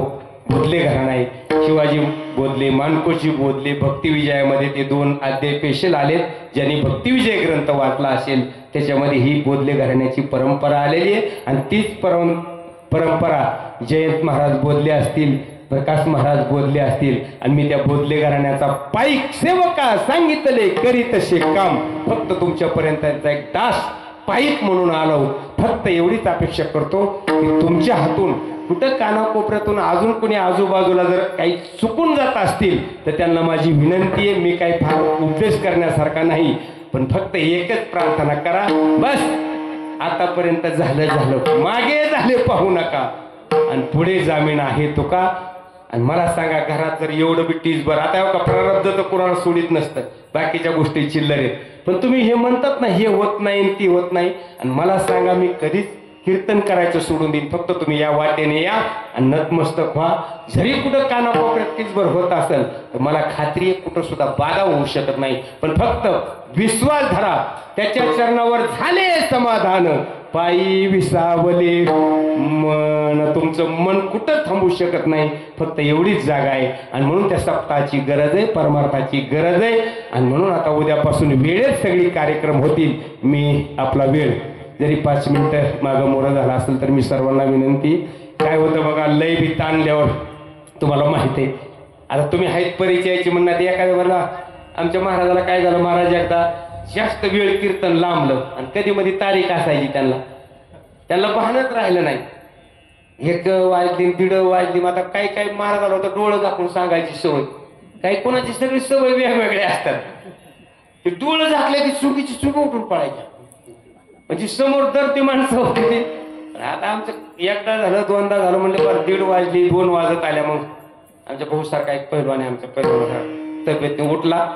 B: बोधले घराणा आहे. शिवाजी बोधले, मानकोजी बोधले, भक्तिविजयामध्ये ते 2 अध्याय स्पेशल आलेत. ज्यांनी भक्तिविजय ग्रंथ वाचला असेल त्याच्यामध्ये ही बोधले घराण्याची परंपरा आलेली आहे. आणि तीच परंपरा जयंत महाराज बोधले असतील, प्रकाश महाराज बोधले असतील, आणि मी त्या बोधले घराण्याचा पाईक सेवका सांगितले करी तसे काम. फक्त तुमच्यापर्यंत एक दास पाईक म्हणून आलो. फक्त एवढीच अपेक्षा करतो की तुमच्या हातून कुठं कानाकोपऱ्यातून अजून कोणी आजूबाजूला जर काही चुकून जात असतील तर त्यांना माझी विनंती आहे. मी काही फार उपदेश करण्यासारखा नाही, पण फक्त एकच प्रार्थना करा, बस आतापर्यंत झालं, मागे झाले पाहू नका, आणि पुढे जामीन आहे तो का. आणि मला सांगा, घरात जर एवढं बी टीजभर, आता का प्रारब्ध तर कुणाला सोडित नसतं, बाकीच्या गोष्टी चिल्लर आहेत, पण तुम्ही हे म्हणतात ना, हे होत नाही ती होत नाही. आणि मला सांगा, मी कधीच कीर्तन करायचं सोडून देईन. फक्त तुम्ही या वाटेने या आणि नतमस्तक व्हा. जरी कुठं कानाकोपऱ्यात टीजभर होत असेल तर मला खात्री आहे कुठं सुद्धा बाधा होऊ शकत नाही. पण फक्त विश्वास धरा, त्याच्या चरणावर झाले समाधान, पायी विसावले मन. तुमचं मन कुठं थांबू शकत नाही, फक्त एवढीच जागा आहे. आणि म्हणून त्या सप्ताहाची गरज आहे, परमार्थाची गरज आहे. आणि म्हणून आता उद्यापासून वेळेत सगळी कार्यक्रम होतील. मी आपला वेळ जरी 5 मिनिटं मागं मोरं झाला असेल तर मी सर्वांना विनंती, काय होतं बघा, लय बी ताणल्यावर तुम्हाला माहिती आहे. आता तुम्ही आहेत परिचयाची म्हणणार, एखाद्या वेळेला आमच्या महाराजाला काय झालं, महाराज एकदा जास्त वेळ कीर्तन लांबलं आणि कधी मध्ये तारीख असायची, त्यांना भानच राहिलं नाही. 1 वाजली 1:30 वाजली. आता काही काही महाराजाला होतं डोळं झाकून सांगायची सवय, काही कोणाची सगळी सवय वेगवेगळ्या असतात. ते डोळं झाकले की चुकीची चुक उठून पडायच्या, म्हणजे समोर तर ती माणसं होती. आता आमचं एकदा झालं, 2दा झालं, म्हणलं बरं 1:30 वाजली, 2 वाजत आल्या. मग आमच्या भाऊसारखा एक पैलवान, आमच्या पैलवान तब्येतने उठला,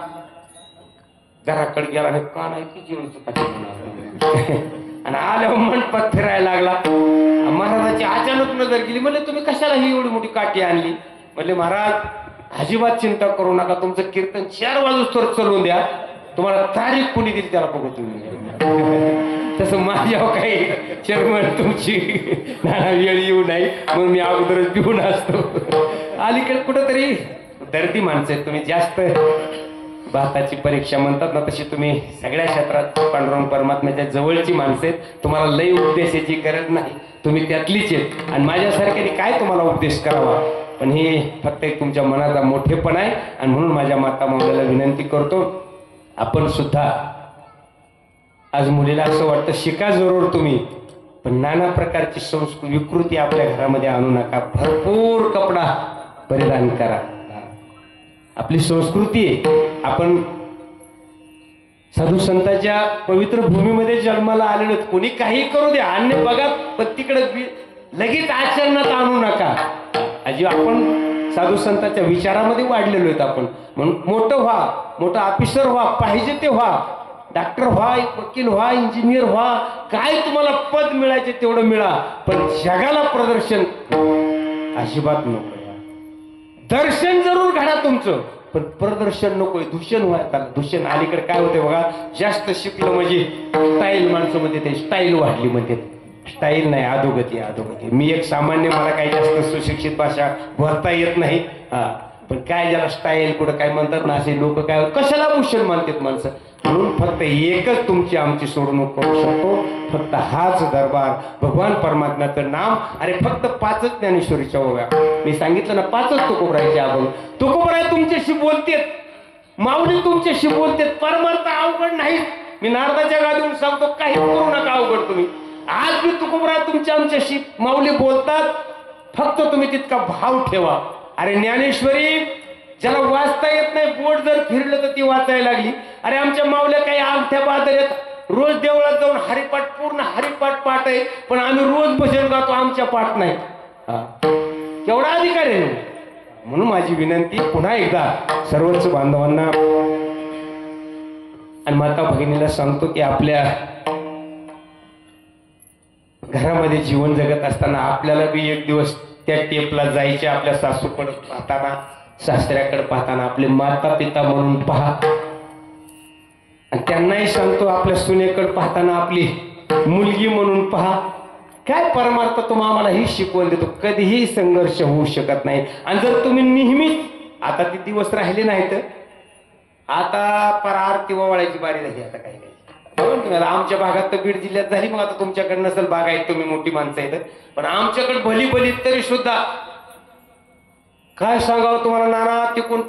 B: घराकडे गेला, आणि कानाची आणि आल्यावर मंडपात फिरायला लागला. महाराजाची अचानक नजर गेली. म्हणले तुम्ही कशाला ही एवढी मोठी काठी आणली? म्हणले महाराज अजिबात चिंता करू नका, तुमचं कीर्तन 4 वाजूस्तोवर चालवून द्या, तुम्हाला तारीख कुणी दिली त्याला बघू तुम्ही. तसं माझ्यावर काही चेअरमन तुमची वेळ येऊ नाही म्हणून मी अगोदरच पिऊन असतो. अलीकडे कुठंतरी दर्दी माणसं आहेत तुम्ही, जास्त भाताची परीक्षा म्हणतात ना, तशी तुम्ही सगळ्या क्षेत्रात पांडुरंग परमात्म्याच्या जवळची माणसं आहेत. तुम्हाला लय उपदेशाची गरज नाही, तुम्ही त्यातलीच आहेत. आणि माझ्यासारख्याने काय तुम्हाला उपदेश करावा, पण हे फक्त एक तुमच्या मनाचा मोठेपण आहे. आणि म्हणून माझ्या माता माऊलीला विनंती करतो, आपण सुद्धा आज मुलीला असं वाटतं शिका जरूर तुम्ही, पण नाना प्रकारची संस्कृती विकृती आपल्या घरामध्ये आणू नका. भरपूर कपडा परिधान करा, आपली संस्कृती आहे. आपण साधू संतांच्या पवित्र भूमीमध्ये जन्माला आलेलो, कोणी काही करू द्या, अन्य बघा, पण तिकडे लगेच आचरणात आणू नका. अजी आपण साधू संतांच्या विचारामध्ये वाढलेलो आहेत आपण. म्हणून मोठं व्हा, मोठं ऑफिसर व्हा, पाहिजे ते व्हा, डॉक्टर व्हा, वकील व्हा, इंजिनियर व्हा, काय तुम्हाला पद मिळायचे तेवढं मिळा, पण जगाला प्रदर्शन अजिबात नको. दर्शन जरूर घडा तुमचं, पण प्रदर्शन नकोय, दूषण व्हायला. दूषण अलीकडे काय होते बघा, जास्त शिकलं म्हणजे स्टाईल, माणसामध्ये ते स्टाईल वाढली म्हणते. स्टाईल नाही, अधोगती अधोगती. मी एक सामान्य, मला काही जास्त सुशिक्षित भाषा बोलता येत नाही, पण काय ज्याला स्टाईल कुठं काय म्हणतात ना, असे लोक काय कशाला भूषण मानतात माणसं. म्हणून फक्त एकच तुमची आमची सोडवणूक करू शकतो, फक्त हाच दरबार, भगवान परमात्म्याचं नाम. अरे फक्त 5च ज्ञानेश्वरीच्या ओव्या मी सांगितलं ना, 5च तुकोबरायचे अभंग. तुकोबराय तुमच्याशी बोलतेत, माऊली तुमच्याशी बोलतेत, परमार्थ अवघड नाही. मी नारदाच्या गादीवरून सांगतो, काही करू नका अवघड तुम्ही. आज मी तुकोबराय तुमच्या आमच्याशी माऊली बोलतात, फक्त तुम्ही तितका भाव ठेवा. अरे ज्ञानेश्वरी ज्याला वाचता येत नाही, बोट जर फिरलं तर ती वाचायला लागली. अरे आमच्या माऊल्या काही अंगठ्या बादर आहेत, रोज देवळात जाऊन हरिपाठ, पूर्ण हरिपाठ पाठ आहे, पण आम्ही रोज भजन गातो, आमच्या पाठ नाही.
C: केवढा अधिकार आहे ना. म्हणून माझी विनंती पुन्हा एकदा सर्वच बांधवांना आणि माता भगिनीला सांगतो की आपल्या घरामध्ये जीवन जगत असताना आपल्याला बी एक दिवस त्या टेपला जायचे. आपल्या सासूकडे पाहताना, सासऱ्याकडे पाहताना आपले माता पिता म्हणून पहा. आणि त्यांनाही सांगतो आपल्या सुनेकडे पाहताना आपली मुलगी म्हणून पहा. काय परमार्थ तुम्हाला आम्हाला ही शिकवण देतो. कधीही संघर्ष होऊ शकत नाही. आणि जर तुम्ही नेहमीच, आता ते दिवस राहिले नाहीत, आता पर आरती ओवाळायची बारी झाली. आता काही नाही. आमच्या भागात तर बीड जिल्ह्यात झाली. मग आता तुमच्याकडे नसेल बाग आहेत, तुम्ही मोठी माणसं आहेत, पण आमच्याकडे भली भली तरी सुद्धा काय सांगावं तुम्हाला नाना. तिकून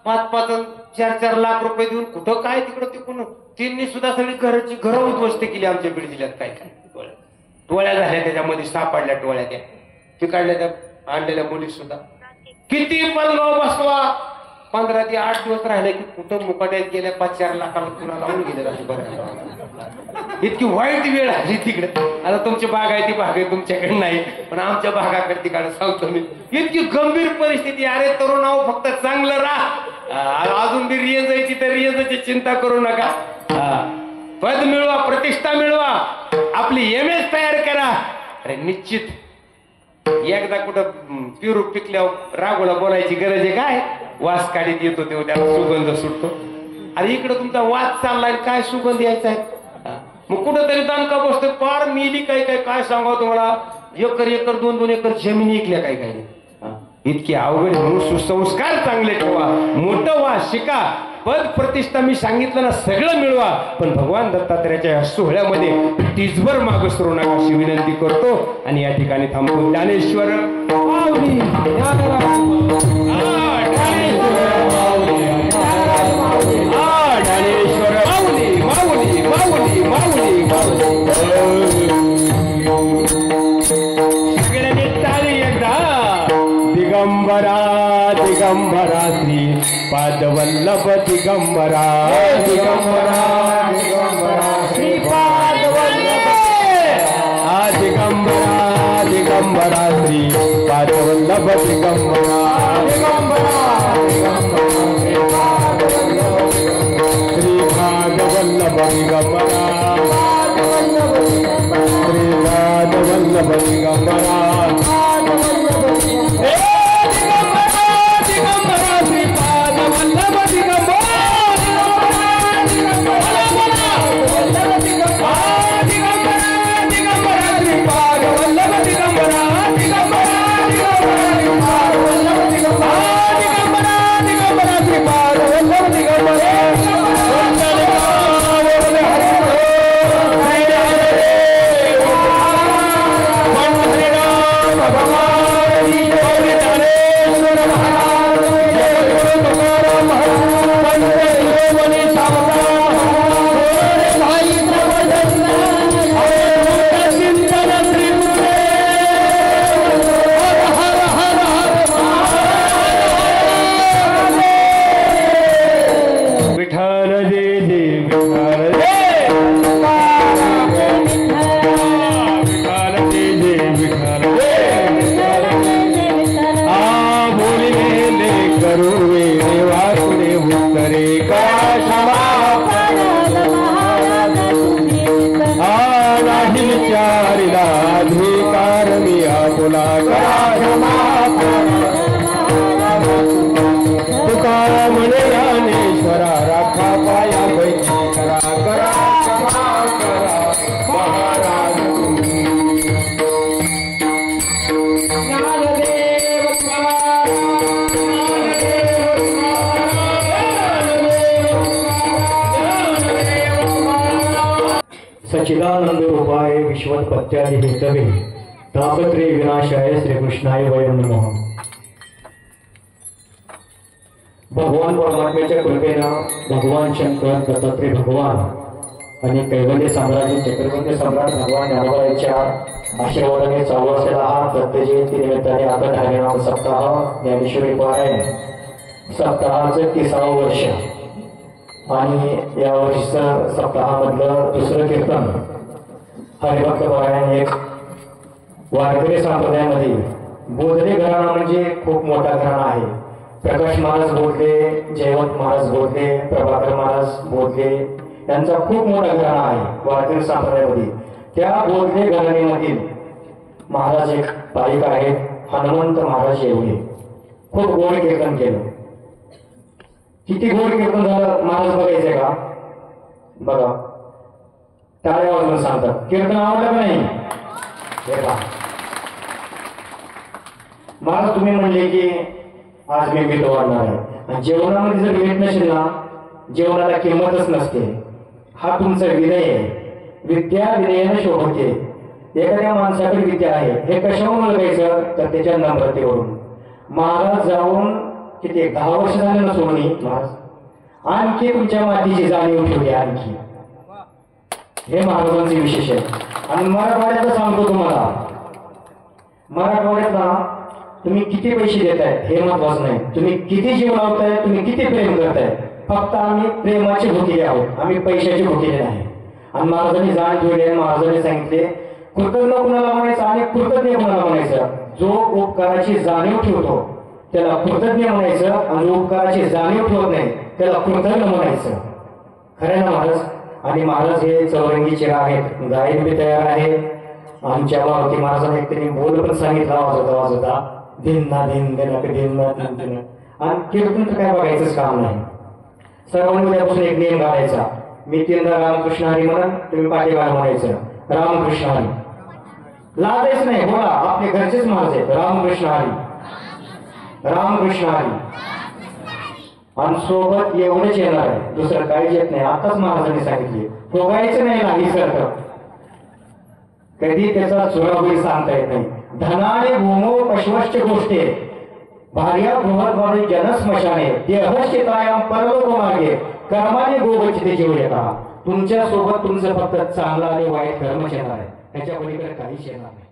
C: 5-5 4-4 लाख रुपये देऊन कुठं काय तिकडं तिकून त्यांनी सुद्धा सगळी घरं उद्ध्वस्त केली आमच्या बीड जिल्ह्यात. काय काय टोळ्या झाल्या, त्याच्यामध्ये सापडल्या टोळ्या, त्या तिकडल्या त्या आणलेल्या मुली सुद्धा. किती पलगाव बसवा, 15 ते 8 दिवस राहिले की कुठं मुकाट्यात गेल्या 5-4 लाखाला पुन्हा लावून गेले. इतकी वाईट वेळ आली तिकडे. आता तुमची बाग आहे ती बाग आहे, तुमच्याकडे नाही, पण आमच्या बागाकडे तिकडे सांगतो मी. इतकी गंभीर परिस्थिती. अरे तरुणाव, फक्त चांगलं राहा. अजून बी रियज यायची तर रियजची चिंता करू नका. पद मिळवा, प्रतिष्ठा मिळवा, आपली MS तयार करा. अरे निश्चित एकदा कुठं पिरू पिकल्यावर रागोला बोलायची गरज आहे काय. वास काढीत येतो तेव्हा त्याला सुगंध सुटतो. अरे इकडं तुमचा वास चाललाय, काय सुगंध यायचा आहे. मग कुठंतरी दणका बसतो. पार मिली काय काय काय सांगावं तुम्हाला. एकर 2-2 एकर जमीन ऐकल्या काय काय. इतकी अवघड. म्हणून सुसंस्कार चांगले ठेवा, मोठं व्हा, शिका, पद प्रतिष्ठा मी सांगितलं ना सगळं मिळवा, पण भगवान दत्तात्र्याच्या या सोहळ्यामध्ये टीजभर मागं सरू नका अशी विनंती करतो. आणि या ठिकाणी थांबतो. ज्ञानेश्वर माऊली, ज्ञानेश्वर माऊली, माऊली, माऊली, माऊली, माऊली. सगळ्यांनी टाळी एकदा.
A: दिगंबरा दिगंबरा श्री पादवल्लभ दिगंबरा, दिगंबरा दिगंबरा श्री पादवल्लभ. दिगंबरा दिगंबरा श्री पादवल्लभ दिगंबरा, दिगंबरा श्री पादवल्लभ दिगंबरा, श्री पादवल्लभ दिगंबरा.
E: सच्चिदानंद रूपाय विश्वोत्पत्त्यादि हेतवे तापत्रे विनाशाय श्रीकृष्णाय वयं नमः. भगवान परमात्म्याच्या कृपेनं भगवान शंकर दत्तात्रय भगवान आणि कैवल्य साम्राज्य चक्रवर्ती सम्राट भगवान ज्ञानोबाच्या आशीर्वादाने चालू असलेला हा दत्तजयंती निमित्ताने आपण हरिनाम सप्ताह ज्ञानेश्वरी पारायण सप्ताहाचं 30वे वर्ष आणि या वर्षीचं सप्ताहामधलं दुसरं कीर्तन हरिभक्त पारायण एक वारकरी संप्रदायामध्ये बोधले घराणा म्हणजे खूप मोठा घराणा आहे. प्रकाश महाराज बोधले, जयवंत महाराज बोधले, प्रभाकर महाराज बोधले यांचा खूप मोठा घराणा आहे वारकरी संप्रदायामध्ये. त्या बोधले घराण्यामधील महाराज एक पालिका आहेत, हनुमंत महाराज येवले. खूप गोड कीर्तन केलं. किती गोड कीर्तन झालं महाराज बघायचंय का? बघा, टाळ्या वाजवून सांगतात. कीर्तन आवडलं का नाही? हे पहा महाराज, तुम्ही म्हणले की आज मी मीठ वाढणार आहे आणि जेवणामध्ये जर मीठ नसेल ना, जेवणाला किंमतच नसते. हा तुमचा विनय आहे. विद्या विनयाने शोभते. एखाद्या माणसाकडे विद्या आहे हे कशावरून ओळखायचं तर त्याच्या नम्रतेवरून. महाराज जाऊन किती 10 वर्ष झाले ना सोडणी महाराज, आणखी तुमच्या मातीची जाणीव ठेवली आणखी. हे महाराजांचे विशेष आहे. आणि मराठवाड्याचं सांगतो तुम्हाला, मराठवाड्यात ना तुम्ही किती पैसे देताय हे महत्वाचं नाही, तुम्ही किती जीव लावताय, तुम्ही किती प्रेम करताय. फक्त आम्ही प्रेमाचे भुकेले आहोत, आम्ही पैशाचे भुकेले नाही. आणि महाराजांनी जाण ठेवले, महाराजांनी सांगितले कृतज्ञ कुणाला म्हणायचं आणि कृतज्ञ कुणाला म्हणायचं. जो उपकाराची जाणीव ठेवतो त्याला कृतज्ञ म्हणायचं आणि जो उपकाराची जाणीव ठेवत नाही त्याला कृतज्ञ म्हणायचं. खरं ना महाराज? आणि महाराज हे चौरंगी चेहरा आहेत, गायन बी तयार आहे. आमच्या मारुती महाराजांनी त्यांनी बोल पण सांगितला वाजवता वाजवता, धिन्ना धिन दिनक धिन्ना धिन दिन. आणि कीर्तन तर काय बघायचंच काम नाही. सर्वांनी उद्यापासून एक नियम घालायचा. मी 3दा रामकृष्ण हरी म्हणून तुम्ही पाठीमागे म्हणायचं रामकृष्ण हरी. लाजायचं नाही, बोला. आपले घरचेच महाराज आहेत. रामकृष्ण हरी, रामकृष्ण हरी. आणि सोबत एवढंच येणार आहे, दुसरं काहीच येत नाही. आताच महाराजांनी सांगितले फोगायचं नाही नाही सारखं. कधी त्याचा चुराबळी सांगता येत नाही. धनाने भूमो पशवश्च गोष्टी भार्या बृहद्वारी जनस्मशाने देहश्चितायाम परलोक मार्गे कर्माने गोवचिते जीव येता. तुमच्या सोबत तुमचं फक्त चांगला आणि वाईट कर्मच येणार आहे, त्याच्या पलीकडे काहीच येणार नाही.